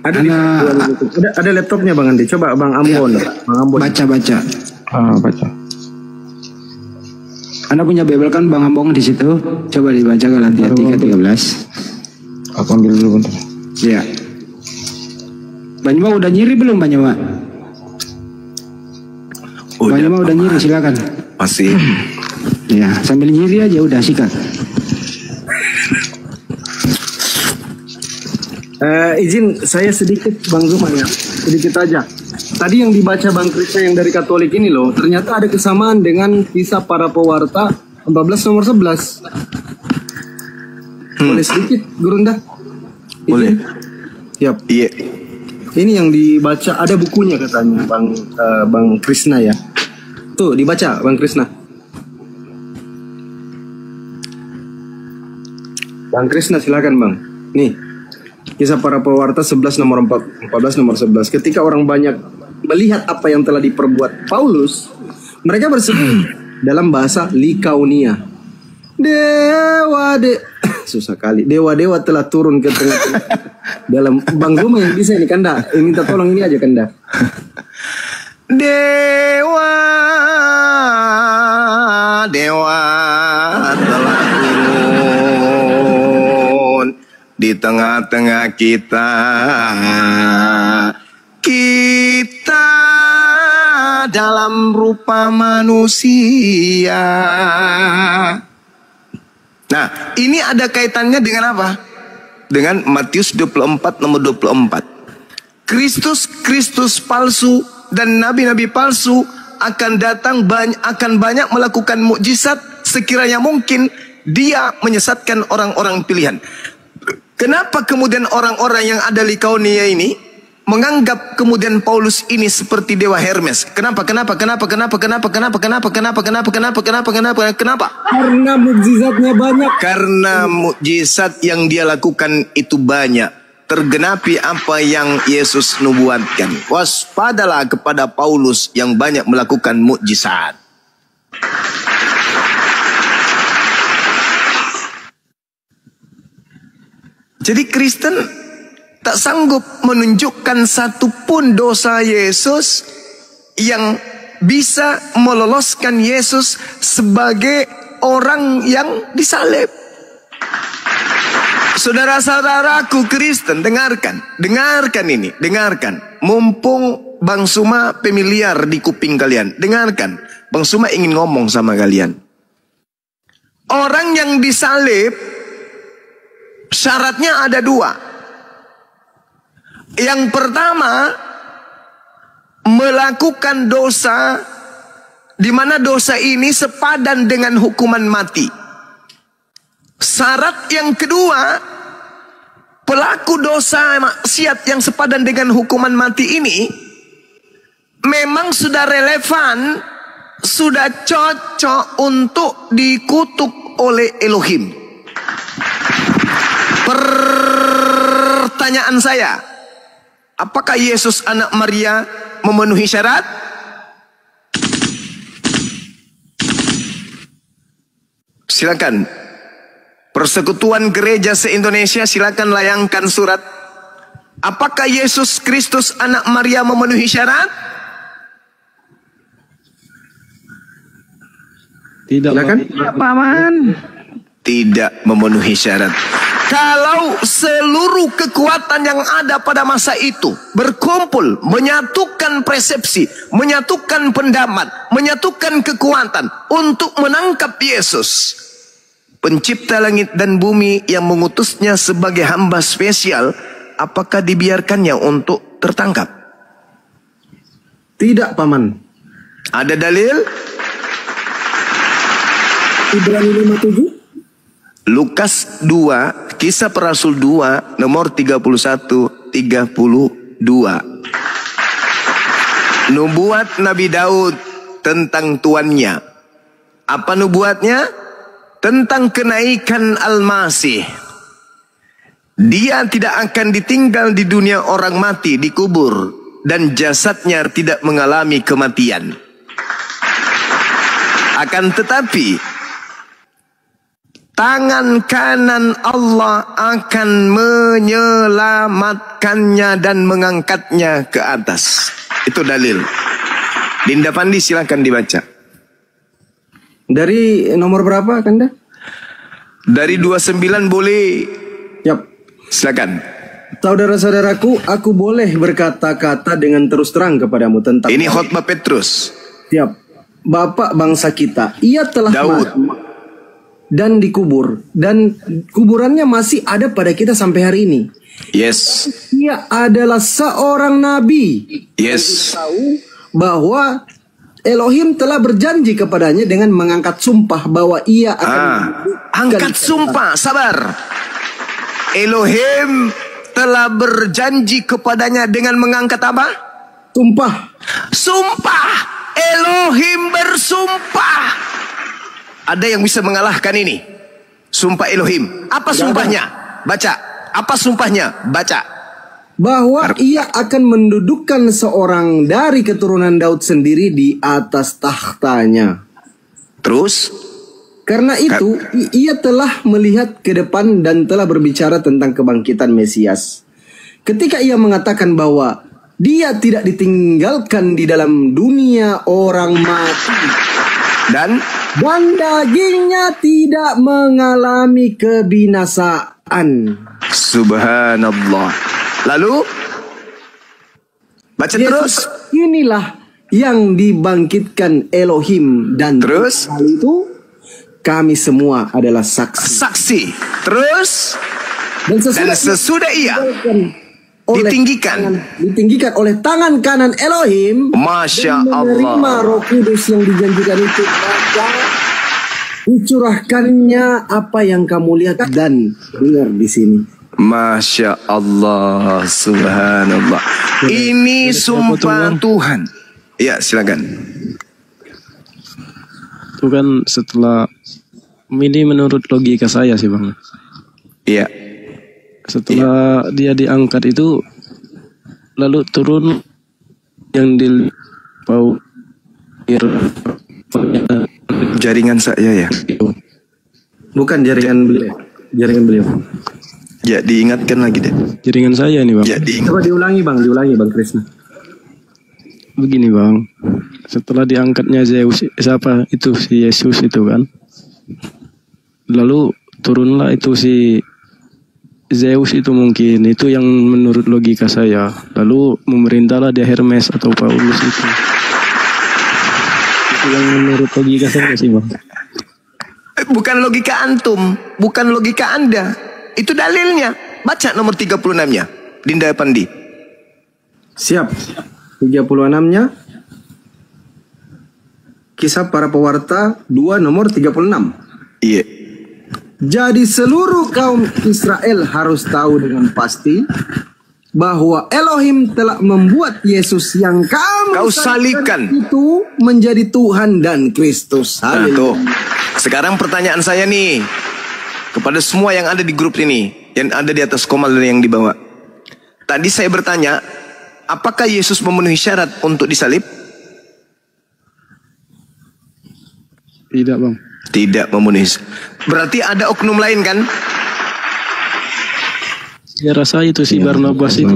Speaker 4: Ada laptopnya Bang Andi. Coba Bang Ambon. Bang Ambon.
Speaker 7: Baca.
Speaker 8: Baca.
Speaker 7: Anda punya Bible kan Bang Ambon di situ? Coba dibaca Galatia 3:13.
Speaker 8: Aku ambil dulu bentar.
Speaker 7: Ya. Banyuma udah nyiri belum Banyuma? Banyuma udah nyiri silakan.
Speaker 1: Masih.
Speaker 7: Ya, sambil nyiri aja udah sikat.
Speaker 4: Izin saya sedikit Bang Zuma ya, sedikit aja. Tadi yang dibaca Bang Krisna yang dari Katolik ini loh, ternyata ada kesamaan dengan kisah para pewarta 14 nomor 11. Boleh sedikit Gurunda?
Speaker 1: Boleh.
Speaker 4: Siap.
Speaker 1: Iya.
Speaker 4: Ini yang dibaca ada bukunya katanya Bang Krisna ya. Tuh dibaca Bang Krisna. Bang Krisna silakan Bang. Nih. Kisah para pewarta 11 nomor 14 nomor 11. Ketika orang banyak melihat apa yang telah diperbuat Paulus, mereka berseru dalam bahasa Likaunia. Susah kali. Dewa-dewa telah turun ke tengah-tengah. Dalam Bang Zuma yang bisa ini Kanda. Minta tolong ini aja Kanda.
Speaker 1: Dewa telah turun di tengah-tengah kita dalam rupa manusia. Nah, ini ada kaitannya dengan apa? Dengan Matius 24 nomor 24. Kristus palsu dan nabi-nabi palsu akan datang akan banyak melakukan mukjizat sekiranya mungkin dia menyesatkan orang-orang pilihan. Kenapa kemudian orang-orang yang ada di Likaonia ini menganggap kemudian Paulus ini seperti dewa Hermes? Kenapa? Karena
Speaker 4: mukjizatnya banyak.
Speaker 1: Karena mukjizat yang dia lakukan itu banyak. Tergenapi apa yang Yesus nubuatkan. Waspadalah kepada Paulus yang banyak melakukan mukjizat. Jadi Kristen tak sanggup menunjukkan satupun dosa Yesus yang bisa meloloskan Yesus sebagai orang yang disalib. Saudara-saudaraku Kristen, dengarkan ini. Mumpung Bang Suma familiar di kuping kalian, dengarkan. Bang Suma ingin ngomong sama kalian. Orang yang disalib syaratnya ada dua. Yang pertama, melakukan dosa di mana dosa ini sepadan dengan hukuman mati. Syarat yang kedua, pelaku dosa maksiat yang sepadan dengan hukuman mati ini memang sudah relevan, sudah cocok untuk dikutuk oleh Elohim. Pertanyaan saya, apakah Yesus anak Maria memenuhi syarat? silakan. Persekutuan Gereja se-Indonesia, silakan layangkan surat. Apakah Yesus Kristus anak Maria memenuhi syarat?
Speaker 6: Tidak,
Speaker 4: Silakan.
Speaker 3: Paman.
Speaker 1: Tidak memenuhi syarat. Kalau seluruh kekuatan yang ada pada masa itu berkumpul, menyatukan persepsi, menyatukan pendapat, menyatukan kekuatan untuk menangkap Yesus, pencipta langit dan bumi yang mengutusnya sebagai hamba spesial, apakah dibiarkannya untuk tertangkap?
Speaker 4: Tidak, Paman.
Speaker 1: Ada dalil?
Speaker 4: Ibrani 57.
Speaker 1: Lukas 2, Kisah Para Rasul 2, nomor 31-32. Nubuat Nabi Daud tentang tuannya. Apa nubuatnya? Tentang kenaikan Al-Masih. Dia tidak akan ditinggal di dunia orang mati, dikubur, dan jasadnya tidak mengalami kematian. Akan tetapi tangan kanan Allah akan menyelamatkannya dan mengangkatnya ke atas. Itu dalil. Dinda Pandi silakan dibaca.
Speaker 4: Dari nomor berapa, Kanda?
Speaker 1: Dari 29 boleh.
Speaker 4: Yap.
Speaker 1: Silakan.
Speaker 4: Saudara-saudaraku, aku boleh berkata-kata dengan terus terang kepadamu tentang
Speaker 1: Ini khotbah Petrus.
Speaker 4: Siap. Bapak bangsa kita, ia telah
Speaker 1: Daud.
Speaker 4: mati dan dikubur, dan kuburannya masih ada pada kita sampai hari ini.
Speaker 1: Yes.
Speaker 4: Ia adalah seorang nabi.
Speaker 1: Yes.
Speaker 4: Tahu bahwa Elohim telah berjanji kepadanya dengan mengangkat sumpah bahwa ia akan
Speaker 1: Angkat sumpah, sabar. Elohim telah berjanji kepadanya dengan mengangkat apa?
Speaker 4: Sumpah.
Speaker 1: Sumpah. Elohim bersumpah. Ada yang bisa mengalahkan ini? Sumpah Elohim. Apa sumpahnya? Baca. Apa sumpahnya? Baca.
Speaker 4: Bahwa ia akan mendudukkan seorang dari keturunan Daud sendiri di atas tahtanya.
Speaker 1: Terus?
Speaker 4: Karena itu, ia telah melihat ke depan dan telah berbicara tentang kebangkitan Mesias. Ketika ia mengatakan bahwa dia tidak ditinggalkan di dalam dunia orang mati. Dan dagingnya tidak mengalami kebinasaan.
Speaker 1: Subhanallah. Lalu baca terus.
Speaker 4: Inilah yang dibangkitkan Elohim, dan
Speaker 1: terus
Speaker 4: hal itu kami semua adalah saksi.
Speaker 1: Saksi. Terus dan sesudah ia ditinggikan
Speaker 4: oleh tangan kanan Elohim,
Speaker 1: Masya
Speaker 4: dan menerima
Speaker 1: Allah,
Speaker 4: Roh Kudus yang dijanjikan itu, maka dicurahkannya apa yang kamu lihat dan dengar di sini.
Speaker 1: Masya Allah, subhanallah. Ini sumpah Tuhan. Ya, silakan.
Speaker 6: Itu kan setelah, ini menurut logika saya sih Bang.
Speaker 1: Iya.
Speaker 6: Setelah dia diangkat itu, lalu turun yang di
Speaker 1: jaringan saya ya.
Speaker 4: Bukan jaringan beliau. Jaringan beliau.
Speaker 1: Ya, diingatkan lagi deh.
Speaker 6: Jaringan saya nih Bang.
Speaker 1: Ya,
Speaker 4: Coba diulangi Bang Krisna.
Speaker 6: Begini Bang, setelah diangkatnya Zeus, siapa itu si Yesus itu kan, lalu turunlah itu si Zeus itu, mungkin itu yang menurut logika saya, lalu memerintahlah dia Hermes atau Paulus itu yang menurut logika saya sih Bang.
Speaker 1: Bukan logika antum, bukan logika Anda. Itu dalilnya. Baca nomor 36-nya. Dinda Pandi.
Speaker 4: Siap. 36-nya. Kisah Para Pewarta 2 nomor 36.
Speaker 1: Iya.
Speaker 4: Jadi seluruh kaum Israel harus tahu dengan pasti bahwa Elohim telah membuat Yesus yang kau
Speaker 1: salibkan
Speaker 4: itu menjadi Tuhan dan Kristus.
Speaker 1: Nah, tuh. Sekarang pertanyaan saya nih kepada semua yang ada di grup ini, yang ada di atas komal dan yang di bawah. Tadi saya bertanya, apakah Yesus memenuhi syarat untuk disalib?
Speaker 6: Tidak Bang.
Speaker 1: Tidak memenuhi. Berarti ada oknum lain kan?
Speaker 6: Ya rasa itu si Barnabas itu,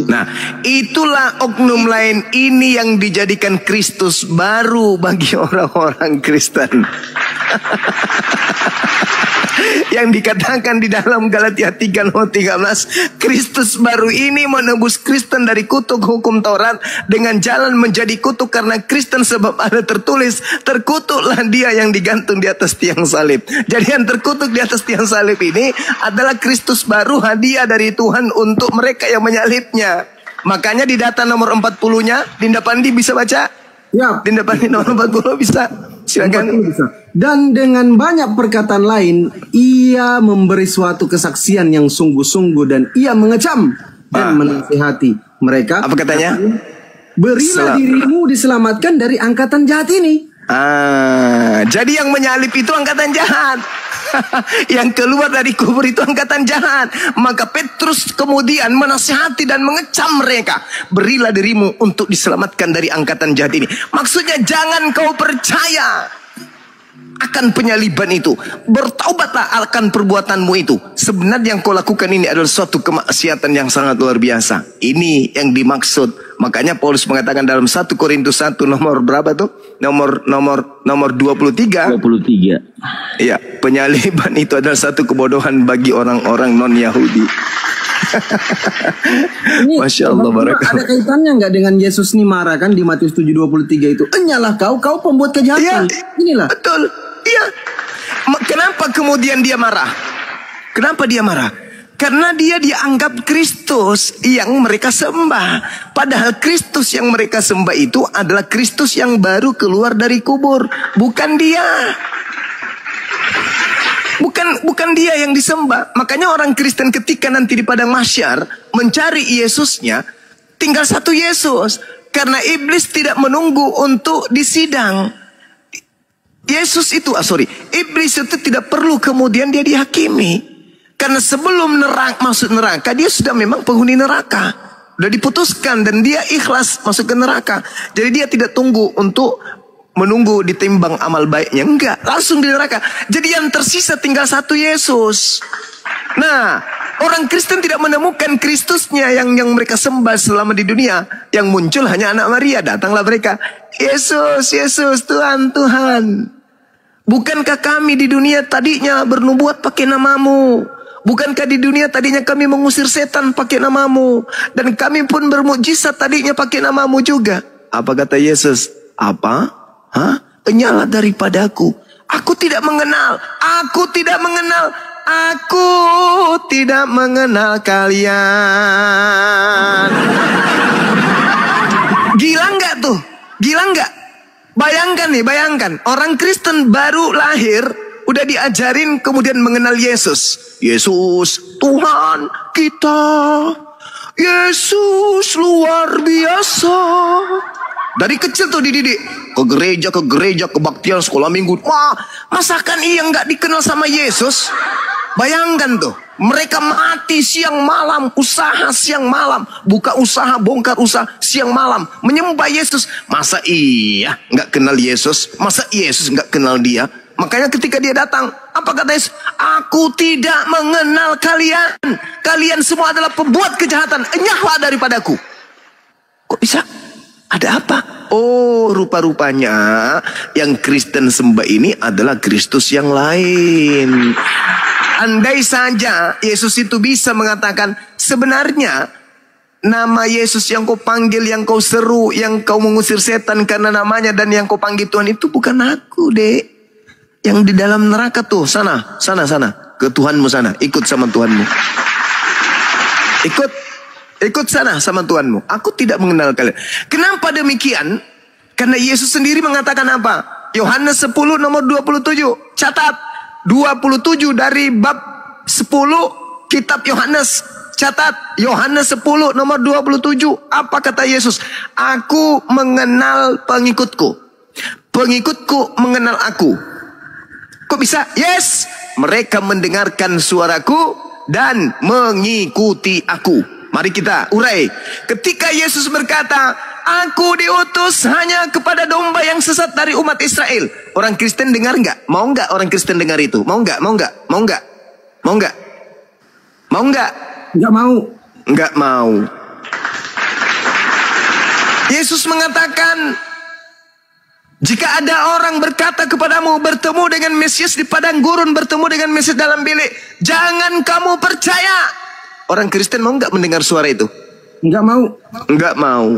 Speaker 1: Nah, itulah oknum lain ini yang dijadikan Kristus baru bagi orang-orang Kristen. Yang dikatakan di dalam Galatia 3:13, Kristus baru ini menebus Kristen dari kutuk hukum Taurat dengan jalan menjadi kutuk karena Kristen, sebab ada tertulis, terkutuklah dia yang digantung di atas tiang salib. Jadi yang terkutuk di atas tiang salib ini adalah Kristus baru, hadiah dari Tuhan untuk mereka yang menyalibnya. Makanya di data nomor 40-nya, Dinda Pandi bisa baca?
Speaker 4: Ya.
Speaker 1: Dinda Pandi nomor 40 bisa? Silakan.
Speaker 4: Dan dengan banyak perkataan lain, ia memberi suatu kesaksian yang sungguh-sungguh dan ia mengecam dan menasihati mereka.
Speaker 1: Apa katanya?
Speaker 4: Berilah dirimu diselamatkan dari angkatan jahat ini.
Speaker 1: Jadi yang menyalip itu angkatan jahat. Yang keluar dari kubur itu angkatan jahat. Maka Petrus kemudian menasihati dan mengecam mereka. Berilah dirimu untuk diselamatkan dari angkatan jahat ini. Maksudnya jangan kau percaya akan penyaliban itu. Bertaubatlah akan perbuatanmu itu. Sebenarnya yang kau lakukan ini adalah suatu kemaksiatan yang sangat luar biasa. Ini yang dimaksud. Makanya Paulus mengatakan dalam 1 Korintus 1 nomor berapa tuh? Nomor 23.
Speaker 3: 23.
Speaker 1: Iya, penyaliban itu adalah satu kebodohan bagi orang-orang non-Yahudi. Masya Allah, barakallah.
Speaker 4: Ada kaitannya nggak dengan Yesus nih marah kan di Matius 7:23 itu? Enyalah kau pembuat kejahatan.
Speaker 1: Iya,
Speaker 4: Inilah.
Speaker 1: betul. Iya. Kenapa kemudian dia marah? Kenapa dia marah? Karena dia dianggap Kristus yang mereka sembah. Padahal Kristus yang mereka sembah itu adalah Kristus yang baru keluar dari kubur. Bukan dia. Bukan dia yang disembah. Makanya orang Kristen ketika nanti di padang mahsyar mencari Yesusnya, tinggal satu Yesus. Karena iblis tidak menunggu untuk disidang. Iblis itu tidak perlu kemudian dia dihakimi. Karena sebelum masuk neraka, dia sudah memang penghuni neraka. Sudah diputuskan dan dia ikhlas masuk ke neraka. Jadi dia tidak tunggu untuk menunggu ditimbang amal baiknya. Enggak, langsung di neraka. Jadi yang tersisa tinggal satu Yesus. Nah, orang Kristen tidak menemukan Kristusnya yang mereka sembah selama di dunia. Yang muncul hanya anak Maria. Datanglah mereka, Yesus, Tuhan. Bukankah kami di dunia tadinya bernubuat pakai namamu? Bukankah di dunia tadinya kami mengusir setan pakai namamu? Dan kami pun bermukjizat tadinya pakai namamu juga. Apa kata Yesus? Apa? Enyalah daripadaku. Aku tidak mengenal kalian. Gila nggak tuh? Gila nggak? Bayangkan. Orang Kristen baru lahir, udah diajarin kemudian mengenal Yesus. Yesus Tuhan kita. Yesus luar biasa. Dari kecil tuh dididik. Ke gereja, kebaktian, sekolah minggu. Wah, masakan iya nggak dikenal sama Yesus? Bayangkan tuh. Mereka mati siang malam, usaha siang malam, buka usaha, bongkar usaha siang malam, menyembah Yesus. Masa iya nggak kenal Yesus? Masa Yesus nggak kenal dia? Makanya ketika dia datang, apa kata Yesus? Aku tidak mengenal kalian. Kalian semua adalah pembuat kejahatan. Enyahlah daripadaku. Kok bisa? Ada apa? Oh, rupa-rupanya yang Kristen sembah ini adalah Kristus yang lain. Andai saja Yesus itu bisa mengatakan, sebenarnya nama Yesus yang kau panggil, yang kau seru, yang kau mengusir setan karena namanya dan yang kau panggil Tuhan itu bukan aku, Dek. Yang di dalam neraka tuh, sana. Ke Tuhanmu sana, ikut sama Tuhanmu. Ikut sana sama Tuhanmu. Aku tidak mengenal kalian. Kenapa demikian? Karena Yesus sendiri mengatakan apa? Yohanes 10 nomor 27. Catat. 27 dari bab 10 kitab Yohanes. Catat. Yohanes 10 nomor 27. Apa kata Yesus? Aku mengenal pengikutku. Pengikutku mengenal aku. Kok bisa? Yes. Mereka mendengarkan suaraku dan mengikuti aku. Mari kita urai. Ketika Yesus berkata, aku diutus hanya kepada domba yang sesat dari umat Israel. Orang Kristen dengar nggak? Mau nggak orang Kristen dengar itu? Mau nggak? Mau nggak? Mau nggak? Mau nggak? Mau nggak?
Speaker 4: Nggak mau.
Speaker 1: Nggak mau. Yesus mengatakan, jika ada orang berkata kepadamu, bertemu dengan Mesias di padang gurun, bertemu dengan Mesias dalam bilik, jangan kamu percaya. Orang Kristen mau nggak mendengar suara itu?
Speaker 4: Nggak mau.
Speaker 1: Nggak mau.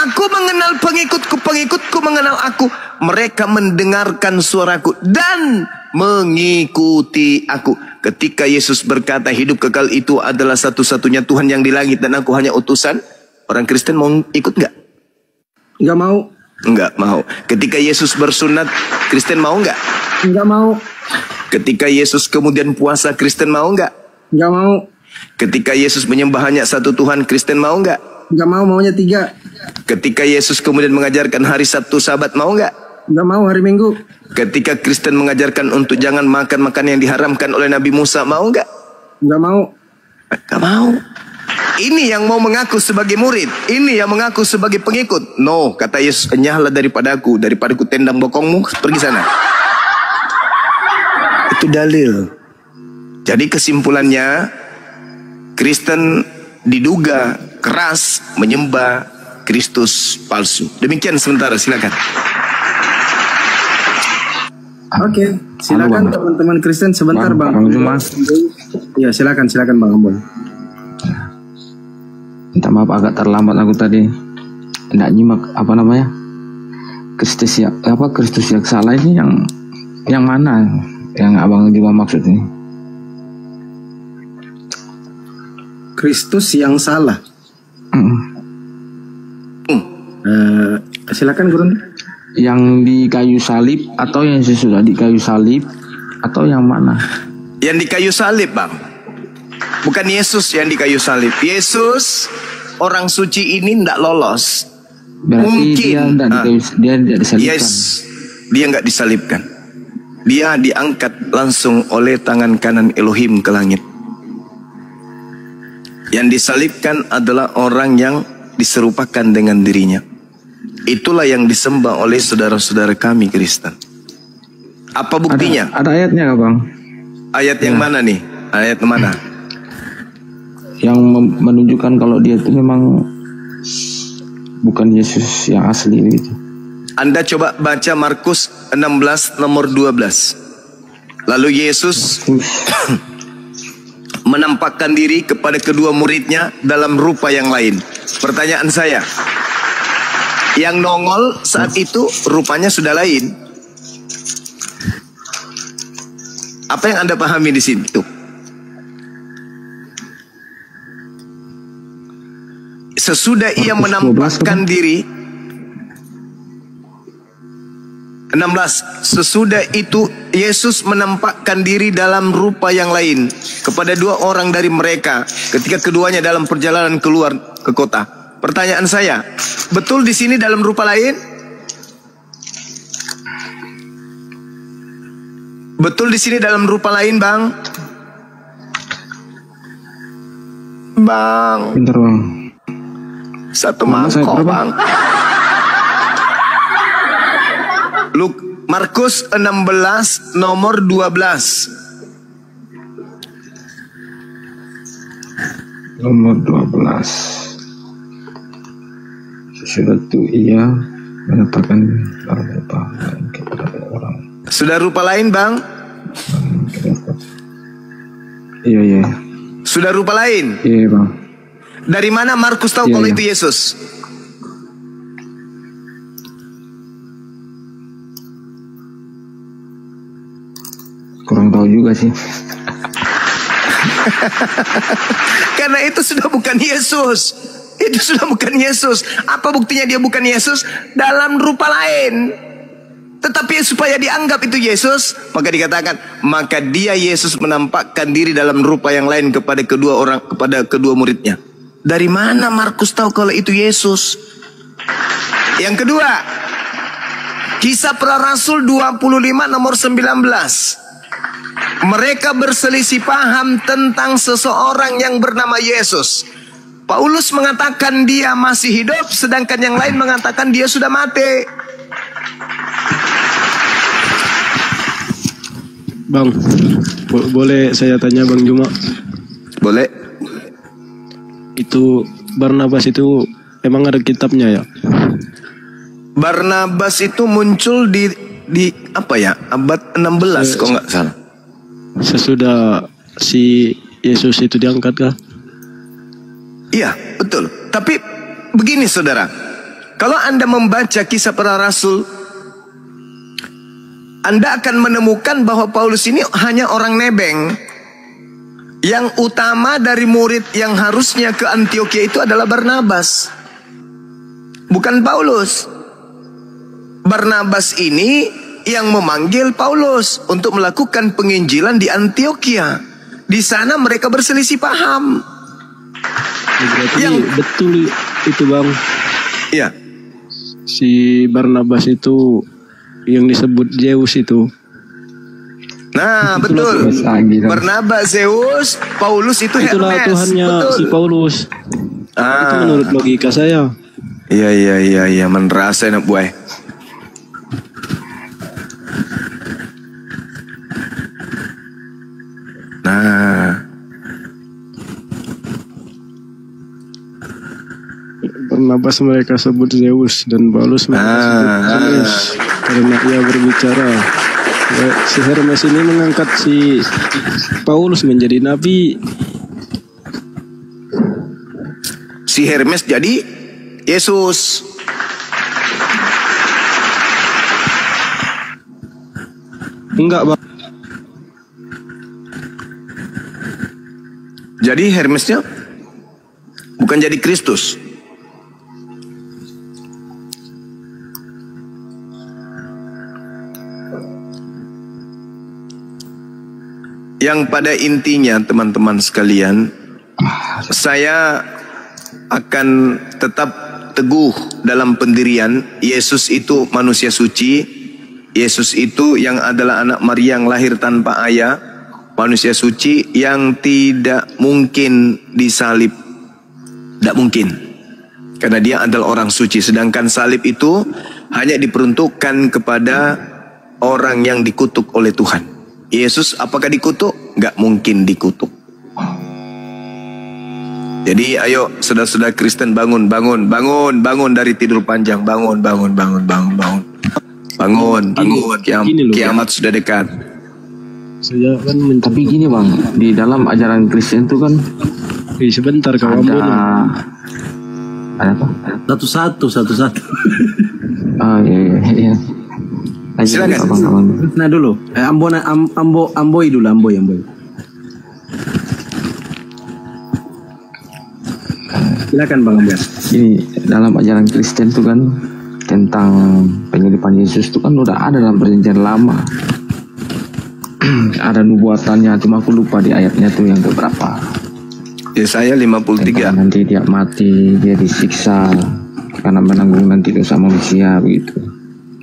Speaker 1: Aku mengenal pengikutku, pengikutku mengenal aku. Mereka mendengarkan suaraku dan mengikuti aku. Ketika Yesus berkata hidup kekal itu adalah satu-satunya Tuhan yang di langit dan aku hanya utusan, orang Kristen mau ikut nggak?
Speaker 4: Nggak mau.
Speaker 1: Nggak mau. Ketika Yesus bersunat, Kristen mau nggak?
Speaker 4: Nggak mau.
Speaker 1: Ketika Yesus kemudian puasa, Kristen mau nggak?
Speaker 4: Nggak mau.
Speaker 1: Ketika Yesus menyembah hanya satu Tuhan, Kristen mau nggak?
Speaker 4: Nggak mau, maunya 3.
Speaker 1: Ketika Yesus kemudian mengajarkan hari Sabtu Sabat, mau nggak?
Speaker 4: Nggak mau, hari Minggu.
Speaker 1: Ketika Kristen mengajarkan untuk jangan makan makan yang diharamkan oleh Nabi Musa, mau nggak?
Speaker 4: Nggak mau.
Speaker 1: Nggak mau. Ini yang mau mengaku sebagai murid, ini yang mengaku sebagai pengikut. No, kata Yesus, enyahlah daripadaku, daripada ku tendang bokongmu, pergi sana. Itu dalil. Jadi kesimpulannya, Kristen diduga keras menyembah Kristus palsu. Demikian sementara, silakan.
Speaker 4: Oke, silakan teman-teman Kristen sebentar Bang. Ya, silakan Bang Ambon.
Speaker 8: Minta maaf agak terlambat aku tadi. Tidak nyimak apa namanya? Kristus yang salah ini yang mana? Yang Abang juga maksud ini?
Speaker 4: Kristus yang salah. Silakan Guru.
Speaker 8: Yang di kayu salib atau yang sesudah di kayu salib atau yang mana?
Speaker 1: Yang di kayu salib, Bang. Bukan Yesus yang di kayu salib. Yesus orang suci ini tidak lolos.
Speaker 8: Berarti
Speaker 1: mungkin
Speaker 8: dia tidak disalibkan.
Speaker 1: Yes, dia nggak disalibkan. Dia diangkat langsung oleh tangan kanan Elohim ke langit. Yang disalibkan adalah orang yang diserupakan dengan dirinya. Itulah yang disembah oleh saudara-saudara kami Kristen. Apa buktinya?
Speaker 8: Ada ayatnya, Bang.
Speaker 1: Ayat yang mana nih? Ayat mana?
Speaker 8: Yang menunjukkan kalau dia itu memang bukan Yesus yang asli gitu.
Speaker 1: Anda coba baca Markus 16 nomor 12. Lalu Yesus menampakkan diri kepada kedua muridnya dalam rupa yang lain. Pertanyaan saya, yang nongol saat itu rupanya sudah lain. Apa yang Anda pahami di situ? Sesudah ia menampakkan diri, 16, sesudah itu Yesus menampakkan diri dalam rupa yang lain kepada dua orang dari mereka ketika keduanya dalam perjalanan keluar ke kota. Pertanyaan saya, betul di sini dalam rupa lain? Betul di sini dalam rupa lain, Bang? Bang.
Speaker 8: Bentar, Bang.
Speaker 1: Satu mangkok, Bang. Markus 16 nomor 12.
Speaker 8: Nomor 12. Sesudah itu ia menyatakan rupa lain kepada orang.
Speaker 1: Sudah rupa lain, Bang?
Speaker 8: Iya.
Speaker 1: Sudah rupa lain?
Speaker 8: Iya, Bang.
Speaker 1: Dari mana Markus tahu kalau itu Yesus?
Speaker 8: Kurang tahu juga sih.
Speaker 1: Karena itu sudah bukan Yesus. Itu sudah bukan Yesus. Apa buktinya dia bukan Yesus? Dalam rupa lain. Tetapi supaya dianggap itu Yesus, maka dikatakan, maka dia Yesus menampakkan diri dalam rupa yang lain kepada kedua muridnya. Dari mana Markus tahu kalau itu Yesus? Yang kedua, Kisah Para Rasul 25 nomor 19. Mereka berselisih paham tentang seseorang yang bernama Yesus. Paulus mengatakan dia masih hidup, sedangkan yang lain mengatakan dia sudah mati.
Speaker 6: Bang, boleh saya tanya Bang Juma?
Speaker 1: Boleh.
Speaker 6: Itu Barnabas itu emang ada kitabnya ya?
Speaker 1: Barnabas itu muncul di apa ya? Abad 16 kok nggak salah.
Speaker 6: Sesudah si Yesus itu diangkat kah?
Speaker 1: Iya, betul. Tapi begini saudara, kalau Anda membaca Kisah Para Rasul, Anda akan menemukan bahwa Paulus ini hanya orang nebeng. Yang utama dari murid yang harusnya ke Antioquia itu adalah Barnabas, bukan Paulus. Barnabas ini yang memanggil Paulus untuk melakukan penginjilan di Antioquia. Di sana mereka berselisih paham.
Speaker 6: Berarti betul itu Bang.
Speaker 1: Iya.
Speaker 6: Si Barnabas itu yang disebut Zeus itu.
Speaker 1: Nah, betul. Barnabas Zeus, Paulus itu Hermes.
Speaker 6: Itulah Tuhannya betul. Si Paulus. Itu menurut logika saya.
Speaker 1: Iya, merasa enak buah. Nah,
Speaker 6: Barnabas mereka sebut Zeus dan Paulus mereka sebut Hermes karena ia berbicara. Si Hermes ini mengangkat si Paulus menjadi nabi.
Speaker 1: Si Hermes jadi Yesus.
Speaker 6: Enggak Bang.
Speaker 1: Jadi Hermesnya bukan jadi Kristus. Yang pada intinya teman-teman sekalian, saya akan tetap teguh dalam pendirian Yesus itu manusia suci. Yesus itu yang adalah anak Maria yang lahir tanpa ayah, manusia suci yang tidak mungkin disalib. Tidak mungkin, karena dia adalah orang suci. Sedangkan salib itu hanya diperuntukkan kepada orang yang dikutuk oleh Tuhan. Yesus apakah dikutuk? Nggak mungkin dikutuk. Jadi ayo saudara-saudara Kristen bangun dari tidur panjang. Bangun. Kiamat sudah dekat.
Speaker 8: Saya kan tapi gini Bang, di dalam ajaran Kristen itu kan
Speaker 6: sebentar kawan
Speaker 8: ada apa?
Speaker 2: Satu.
Speaker 8: Ah iya.
Speaker 1: Silakan.
Speaker 2: Nah dulu, Amboi dulu. Silakan Bang Amboi.
Speaker 8: Ini dalam ajaran Kristen itu kan tentang penyaliban Yesus itu kan udah ada dalam perjanjian lama. Ada nubuatannya, cuma aku lupa di ayatnya tuh yang keberapa.
Speaker 1: Yesaya 53.
Speaker 8: Tentang nanti dia mati, dia disiksa karena menanggung nanti dosa manusia begitu.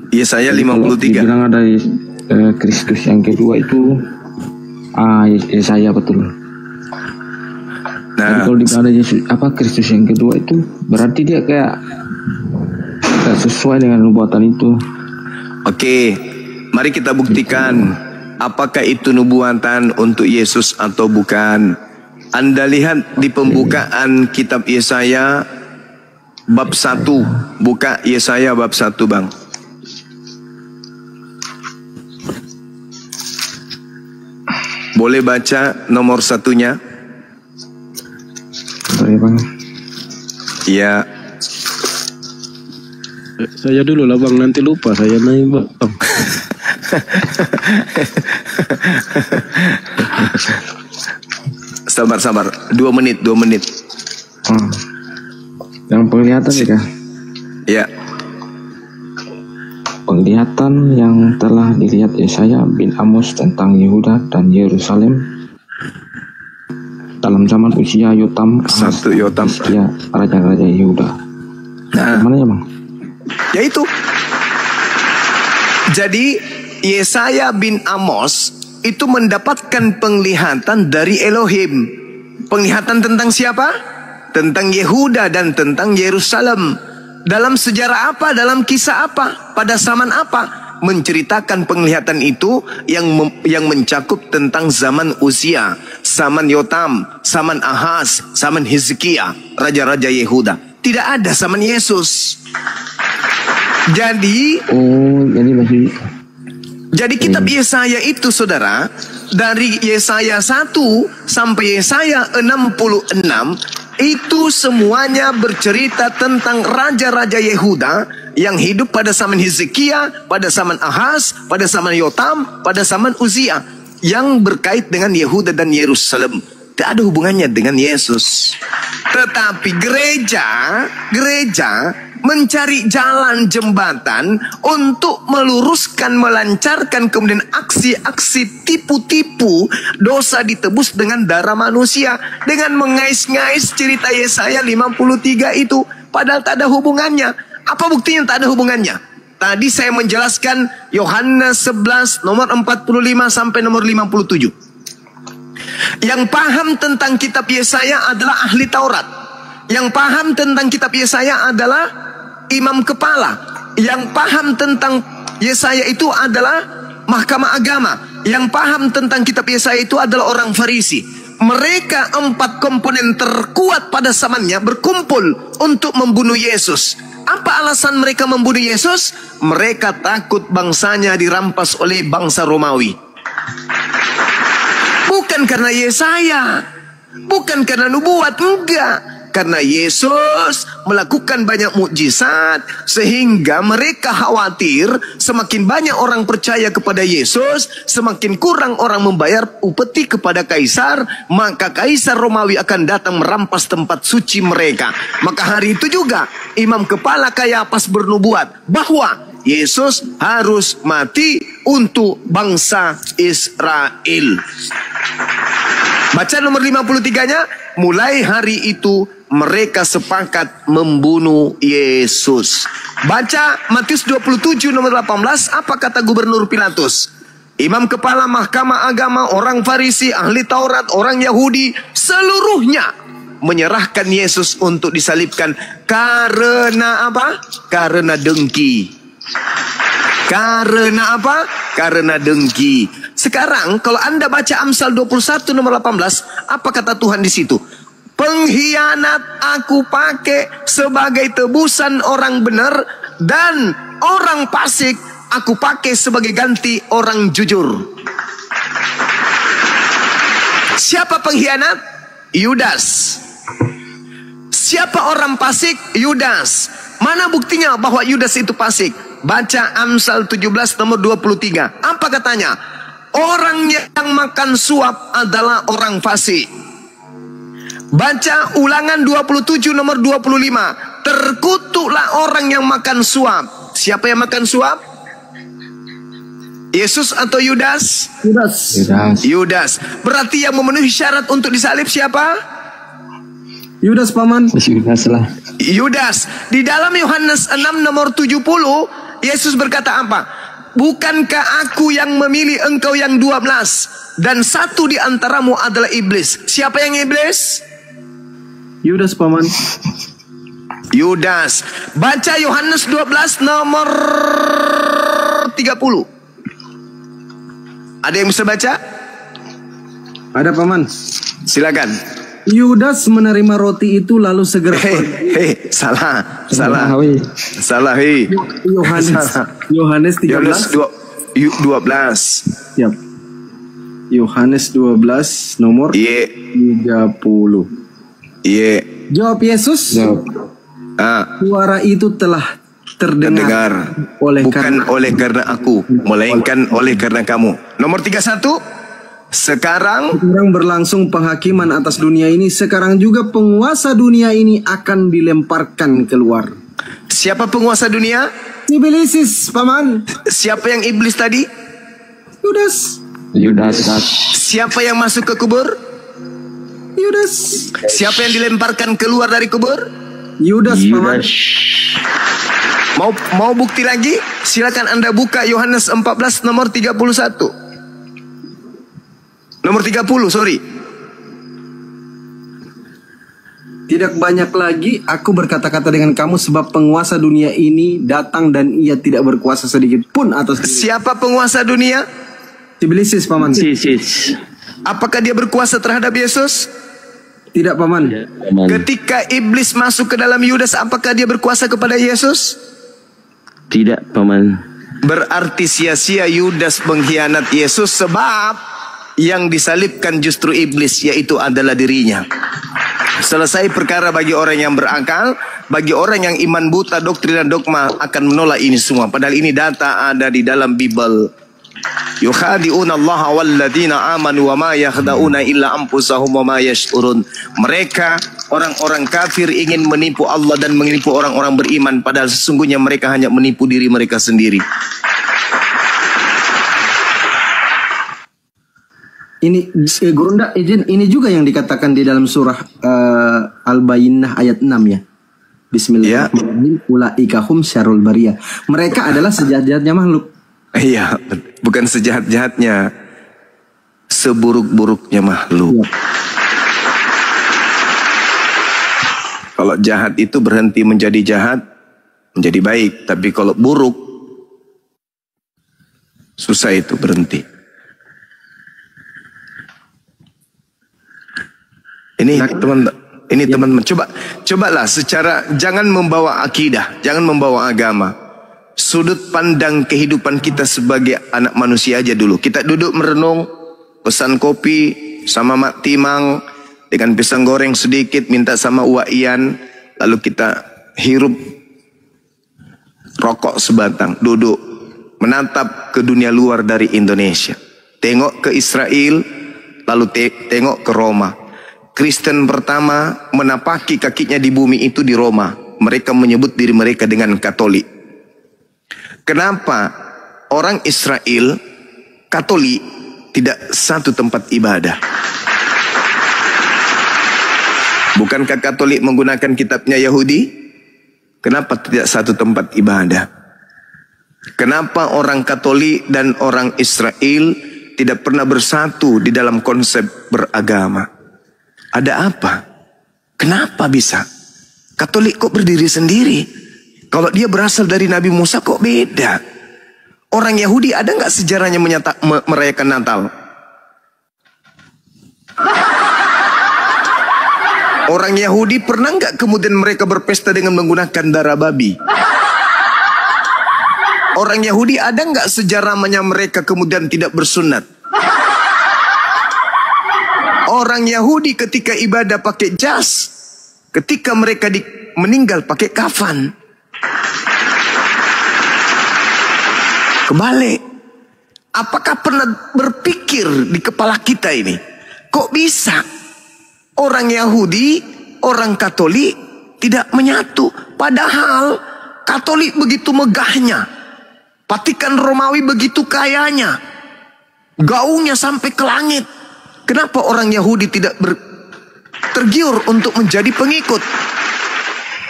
Speaker 1: Yesaya 53.
Speaker 8: Dibilang ada Kristus yang kedua itu Yesaya betul.
Speaker 1: Nah,
Speaker 8: kalau dibilang ada Yesus Kristus yang kedua itu berarti dia kayak sesuai dengan nubuatan itu.
Speaker 1: Oke, mari kita buktikan apakah itu nubuatan untuk Yesus atau bukan. Anda lihat di pembukaan kitab Yesaya bab 1. Buka Yesaya bab 1 Bang. Boleh baca nomor 1-nya?
Speaker 8: Sorry Bang.
Speaker 1: Iya.
Speaker 6: Saya dulu lah Bang, nanti lupa saya naik Bang.
Speaker 1: Sabar. 2 menit.
Speaker 8: Yang penglihatan ya?
Speaker 1: Ya.
Speaker 8: Penglihatan yang telah dilihat Yesaya bin Amos tentang Yehuda dan Yerusalem dalam zaman usia Yotam, ya, raja-raja Yehuda.
Speaker 1: Nah,
Speaker 8: mana ya Bang?
Speaker 1: Yaitu. Jadi Yesaya bin Amos itu mendapatkan penglihatan dari Elohim. Penglihatan tentang siapa? tentang Yehuda dan tentang Yerusalem. Dalam sejarah apa? Dalam kisah apa? Pada zaman apa? Menceritakan penglihatan itu yang mencakup tentang zaman Uzia, zaman Yotam, zaman Ahaz, zaman Hizkia, raja-raja Yehuda. Tidak ada zaman Yesus. Jadi kitab Yesaya itu, saudara, dari Yesaya 1 sampai Yesaya 66 itu semuanya bercerita tentang raja-raja Yehuda yang hidup pada zaman Hizkia, pada zaman Ahaz, pada zaman Yotam, pada zaman Uzia, yang berkait dengan Yehuda dan Yerusalem. Tidak ada hubungannya dengan Yesus. Tetapi gereja mencari jalan jembatan untuk meluruskan, melancarkan kemudian aksi-aksi tipu-tipu dosa ditebus dengan darah manusia, dengan mengais-ngais cerita Yesaya 53 itu, padahal tak ada hubungannya. Apa buktinya tak ada hubungannya? Tadi saya menjelaskan Yohanes 11 nomor 45 sampai nomor 57. Yang paham tentang kitab Yesaya adalah ahli Taurat. Yang paham tentang kitab Yesaya adalah imam kepala. Yang paham tentang Yesaya itu adalah mahkamah agama. Yang paham tentang kitab Yesaya itu adalah orang Farisi. Mereka 4 komponen terkuat pada zamannya berkumpul untuk membunuh Yesus. Apa alasan mereka membunuh Yesus? Mereka takut bangsanya dirampas oleh bangsa Romawi. Bukan karena Yesaya, bukan karena nubuat, enggak. Karena Yesus melakukan banyak mukjizat sehingga mereka khawatir semakin banyak orang percaya kepada Yesus, semakin kurang orang membayar upeti kepada kaisar, maka kaisar Romawi akan datang merampas tempat suci mereka. Maka hari itu juga imam kepala Kayafas bernubuat bahwa Yesus harus mati untuk bangsa Israel. Baca nomor 53-nya, mulai hari itu mereka sepakat membunuh Yesus. Baca Matius 27 nomor 18, apa kata Gubernur Pilatus? Imam kepala mahkamah agama, orang Farisi, ahli Taurat, orang Yahudi, seluruhnya menyerahkan Yesus untuk disalibkan. Karena apa? Karena dengki. Karena apa? Karena dengki. Sekarang kalau Anda baca Amsal 21 nomor 18, apa kata Tuhan di situ? Pengkhianat aku pakai sebagai tebusan orang benar, dan orang fasik aku pakai sebagai ganti orang jujur. Siapa pengkhianat? Yudas. Siapa orang fasik? Yudas. Mana buktinya bahwa Yudas itu fasik? Baca Amsal 17 nomor 23. Apa katanya? Orang yang makan suap adalah orang fasik. Baca Ulangan 27 nomor 25. Terkutuklah orang yang makan suap. Siapa yang makan suap? Yesus atau Yudas? Yudas. Berarti yang memenuhi syarat untuk disalib siapa?
Speaker 4: Yudas, paman.
Speaker 8: Yudas lah.
Speaker 1: Yudas. Di dalam Yohanes 6 nomor 70, Yesus berkata apa? Bukankah aku yang memilih engkau yang 12, dan satu di antaramu adalah iblis? Siapa yang iblis?
Speaker 4: Yudas, paman.
Speaker 1: Yudas. Baca Yohanes 12 nomor 30. Ada yang bisa baca?
Speaker 4: Ada, paman.
Speaker 1: Silakan.
Speaker 4: Yudas menerima roti itu lalu segera
Speaker 1: salah.
Speaker 4: Yohanes 13.
Speaker 1: 12.
Speaker 4: Siap. Yohanes 12 nomor 30. Jawab Yesus. Suara itu telah terdengar
Speaker 1: bukan oleh karena aku, melainkan oleh karena kamu. Nomor 31. Sekarang
Speaker 4: berlangsung penghakiman atas dunia ini. Sekarang juga penguasa dunia ini akan dilemparkan keluar.
Speaker 1: Siapa penguasa dunia?
Speaker 4: Iblis, paman.
Speaker 1: Siapa yang iblis tadi?
Speaker 8: Yudas.
Speaker 1: Siapa yang masuk ke kubur?
Speaker 4: Yudas.
Speaker 1: Siapa yang dilemparkan keluar dari kubur?
Speaker 4: Yudas, paman.
Speaker 1: Mau bukti lagi? Silakan Anda buka Yohanes 14 nomor 31. Nomor 30, sorry.
Speaker 4: Tidak banyak lagi aku berkata-kata dengan kamu sebab penguasa dunia ini datang dan ia tidak berkuasa sedikit pun atas diri.
Speaker 1: Siapa penguasa dunia?
Speaker 4: Iblisis, Paman.
Speaker 3: Sis.
Speaker 1: Apakah dia berkuasa terhadap Yesus?
Speaker 4: Tidak, Paman.
Speaker 1: Ketika iblis masuk ke dalam Yudas, apakah dia berkuasa kepada Yesus?
Speaker 3: Tidak, Paman.
Speaker 1: Berarti sia-sia Yudas mengkhianat Yesus, sebab yang disalibkan justru iblis, yaitu adalah dirinya. Selesai perkara bagi orang yang berakal. Bagi orang yang iman buta, doktrin dan dogma akan menolak ini semua. Padahal ini data ada di dalam Bible. Yukhadi'una Allah walladzina amanu wa ma yakhda'una illa anfusahum wa ma yash'urun. Mereka orang-orang kafir ingin menipu Allah dan menipu orang-orang beriman, padahal sesungguhnya mereka hanya menipu diri mereka sendiri.
Speaker 4: Ini Gurunda, ini juga yang dikatakan di dalam surah Al-Bayyinah ayat 6 ya. Bismillahirrahmanirrahim. Ulaika hum syarrul bariyah. Mereka adalah sejahat-jahatnya makhluk.
Speaker 1: Iya, bukan sejahat-jahatnya, seburuk-buruknya makhluk. Kalau jahat itu berhenti menjadi jahat, menjadi baik. Tapi kalau buruk, susah itu berhenti. Ini teman-teman, cobalah secara, jangan membawa akidah, jangan membawa agama. Sudut pandang kehidupan kita sebagai anak manusia aja dulu. Kita duduk merenung, pesan kopi sama Mak Timang dengan pisang goreng sedikit, minta sama Uwa Ian, lalu kita hirup rokok sebatang, duduk menatap ke dunia luar dari Indonesia. Tengok ke Israel, lalu tengok ke Roma. Kristen pertama menapaki kakinya di bumi itu di Roma. Mereka menyebut diri mereka dengan Katolik. Kenapa orang Israel Katolik tidak satu tempat ibadah? Bukankah Katolik menggunakan kitabnya Yahudi? Kenapa tidak satu tempat ibadah? Kenapa orang Katolik dan orang Israel tidak pernah bersatu di dalam konsep beragama? Ada apa? Kenapa bisa? Katolik kok berdiri sendiri? Kalau dia berasal dari Nabi Musa kok beda? Orang Yahudi ada nggak sejarahnya merayakan Natal? Orang Yahudi pernah nggak kemudian mereka berpesta dengan menggunakan darah babi? Orang Yahudi ada nggak sejarahnya mereka kemudian tidak bersunat? Orang Yahudi ketika ibadah pakai jas, ketika mereka meninggal pakai kafan. Kebalik. Apakah pernah berpikir di kepala kita ini, kok bisa orang Yahudi, orang Katolik tidak menyatu? Padahal Katolik begitu megahnya, Vatikan Romawi begitu kayanya, gaungnya sampai ke langit. Kenapa orang Yahudi tidak tergiur untuk menjadi pengikut?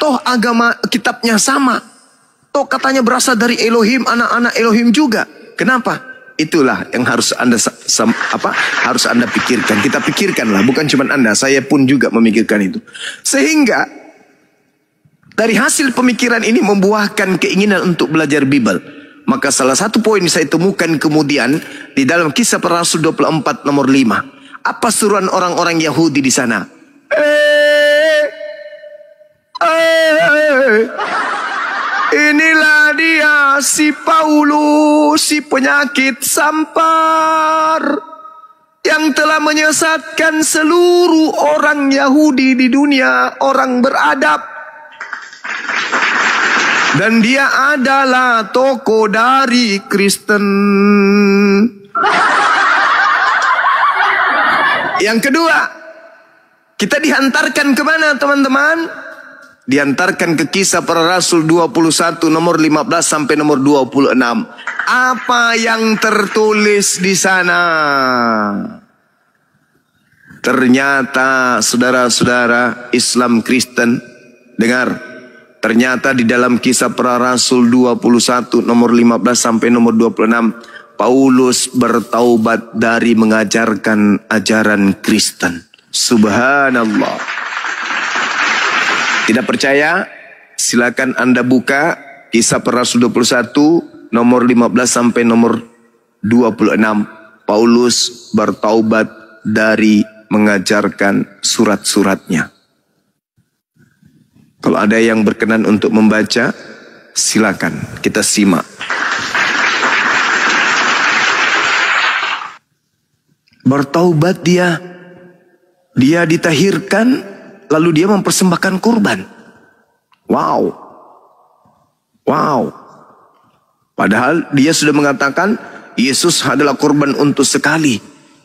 Speaker 1: Toh agama kitabnya sama. Toh katanya berasal dari Elohim, anak-anak Elohim juga. Kenapa? Itulah yang harus harus Anda pikirkan. Kita pikirkanlah, bukan cuma Anda, saya pun juga memikirkan itu. Sehingga dari hasil pemikiran ini membuahkan keinginan untuk belajar Bible. Maka salah satu poin saya temukan kemudian di dalam Kisah Para Rasul 24 nomor 5. Apa suruhan orang-orang Yahudi di sana? Inilah dia si Paulus, si penyakit sampar, yang telah menyesatkan seluruh orang Yahudi di dunia, orang beradab. Dan dia adalah tokoh dari Kristen. Yang kedua, kita dihantarkan kemana teman-teman? Dihantarkan ke Kisah Para Rasul 21 nomor 15 sampai nomor 26. Apa yang tertulis di sana? Ternyata saudara-saudara Islam Kristen, dengar. Ternyata di dalam Kisah Para Rasul 21 nomor 15 sampai nomor 26, Paulus bertaubat dari mengajarkan ajaran Kristen. Subhanallah. Tidak percaya? Silakan Anda buka Kisah Para Rasul 21 nomor 15 sampai nomor 26. Paulus bertaubat dari mengajarkan surat-suratnya. Kalau ada yang berkenan untuk membaca, silakan kita simak. Bertaubat dia ditahirkan, lalu dia mempersembahkan kurban. Wow. Padahal dia sudah mengatakan Yesus adalah kurban untuk sekali.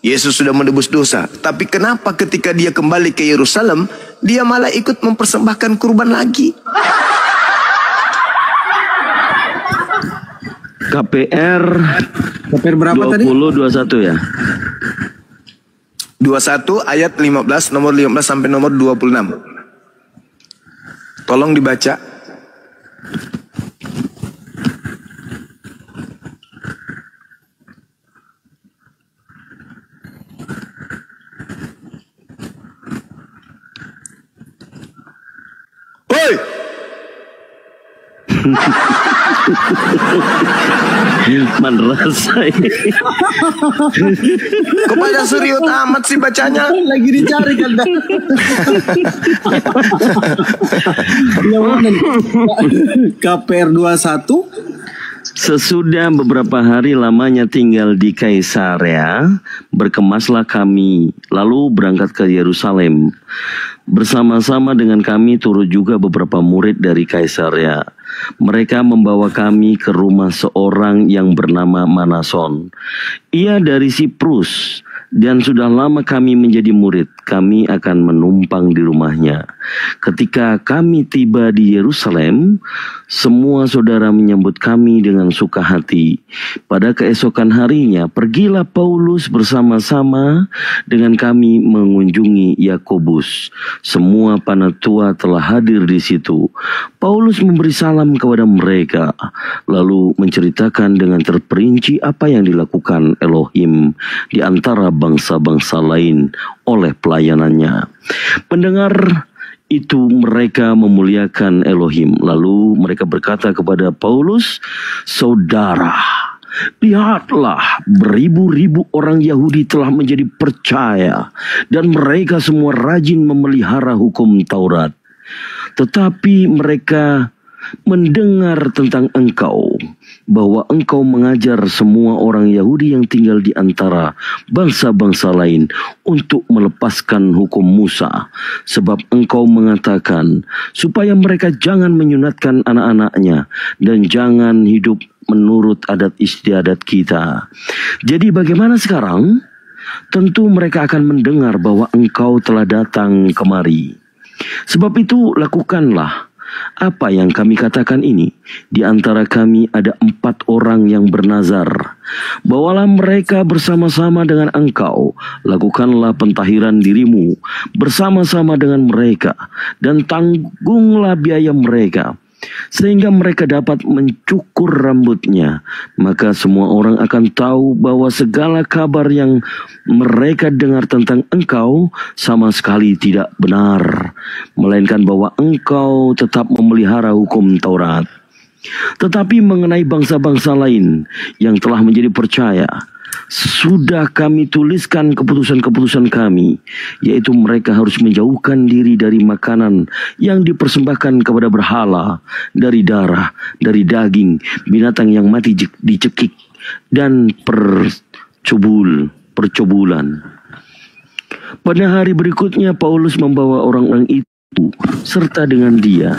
Speaker 1: Yesus sudah menebus dosa. Tapi kenapa ketika dia kembali ke Yerusalem, dia malah ikut mempersembahkan kurban lagi?
Speaker 3: KPR
Speaker 4: berapa
Speaker 3: 20,
Speaker 4: tadi?
Speaker 3: 21 ya.
Speaker 1: 21 ayat 15, nomor 15 sampai nomor 26. Tolong dibaca. Hoi!
Speaker 3: Man rasa
Speaker 1: Kepada serius amat sih bacanya.
Speaker 4: Lagi dicari kan. Yang mana nih? KPR 21.
Speaker 3: Sesudah beberapa hari lamanya tinggal di Kaisarea, berkemaslah kami, lalu berangkat ke Yerusalem. Bersama-sama dengan kami turut juga beberapa murid dari Kaisarea. Mereka membawa kami ke rumah seorang yang bernama Manason. Ia dari Siprus, dan sudah lama kami menjadi murid. Kami akan menumpang di rumahnya. Ketika kami tiba di Yerusalem, semua saudara menyambut kami dengan suka hati. Pada keesokan harinya, pergilah Paulus bersama-sama dengan kami mengunjungi Yakobus. Semua panatua telah hadir di situ. Paulus memberi salam kepada mereka, lalu menceritakan dengan terperinci apa yang dilakukan Elohim di antara bangsa-bangsa lain oleh pelayanannya. Mendengar itu mereka memuliakan Elohim. Lalu mereka berkata kepada Paulus, "Saudara, lihatlah, beribu-ribu orang Yahudi telah menjadi percaya, dan mereka semua rajin memelihara hukum Taurat. Tetapi mereka mendengar tentang engkau, bahwa engkau mengajar semua orang Yahudi yang tinggal di antara bangsa-bangsa lain untuk melepaskan hukum Musa, sebab engkau mengatakan supaya mereka jangan menyunatkan anak-anaknya dan jangan hidup menurut adat istiadat kita. Jadi bagaimana sekarang? Tentu mereka akan mendengar bahwa engkau telah datang kemari. Sebab itu lakukanlah apa yang kami katakan ini. Di antara kami ada 4 orang yang bernazar. Bawalah mereka bersama-sama dengan engkau. Lakukanlah pentahiran dirimu bersama-sama dengan mereka, dan tanggunglah biaya mereka, sehingga mereka dapat mencukur rambutnya. Maka semua orang akan tahu bahwa segala kabar yang mereka dengar tentang engkau sama sekali tidak benar, melainkan bahwa engkau tetap memelihara hukum Taurat. Tetapi mengenai bangsa-bangsa lain yang telah menjadi percaya, sudah kami tuliskan keputusan-keputusan kami, yaitu mereka harus menjauhkan diri dari makanan yang dipersembahkan kepada berhala, dari darah, dari daging, binatang yang mati dicekik, dan percobulan. Pada hari berikutnya Paulus membawa orang-orang itu serta dengan dia.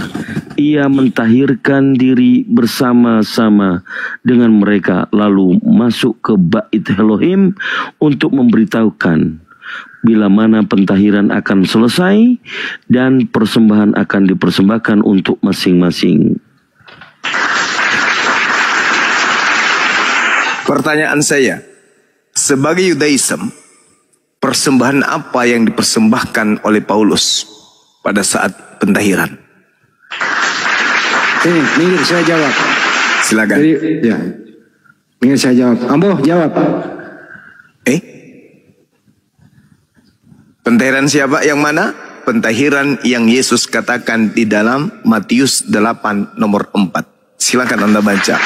Speaker 3: Ia mentahirkan diri bersama-sama dengan mereka, lalu masuk ke Bait Elohim untuk memberitahukan bila mana pentahiran akan selesai dan persembahan akan dipersembahkan untuk masing-masing.
Speaker 1: Pertanyaan saya, sebagai Yudaism, persembahan apa yang dipersembahkan oleh Paulus pada saat pentahiran?
Speaker 7: Minggir, saya jawab.
Speaker 1: Silakan.
Speaker 7: Jadi, ya. Minggir, saya jawab. Ambo, jawab.
Speaker 1: Pentahiran siapa? Yang mana? pentahiran yang Yesus katakan di dalam Matius 8 nomor 4. Silakan Anda baca.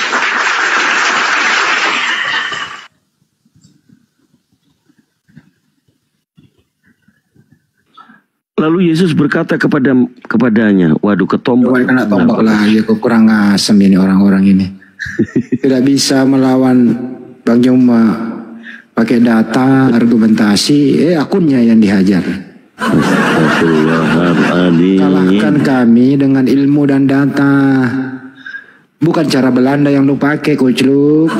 Speaker 3: Lalu Yesus berkata kepadanya, waduh ketombak.
Speaker 7: Kena tombak lagi, kok kurang asem ini orang-orang ini. Tidak bisa melawan Bang Juma pakai data, argumentasi, akunnya yang dihajar. Kalahkan kami dengan ilmu dan data. Bukan cara Belanda yang lu pakai, Kocluk.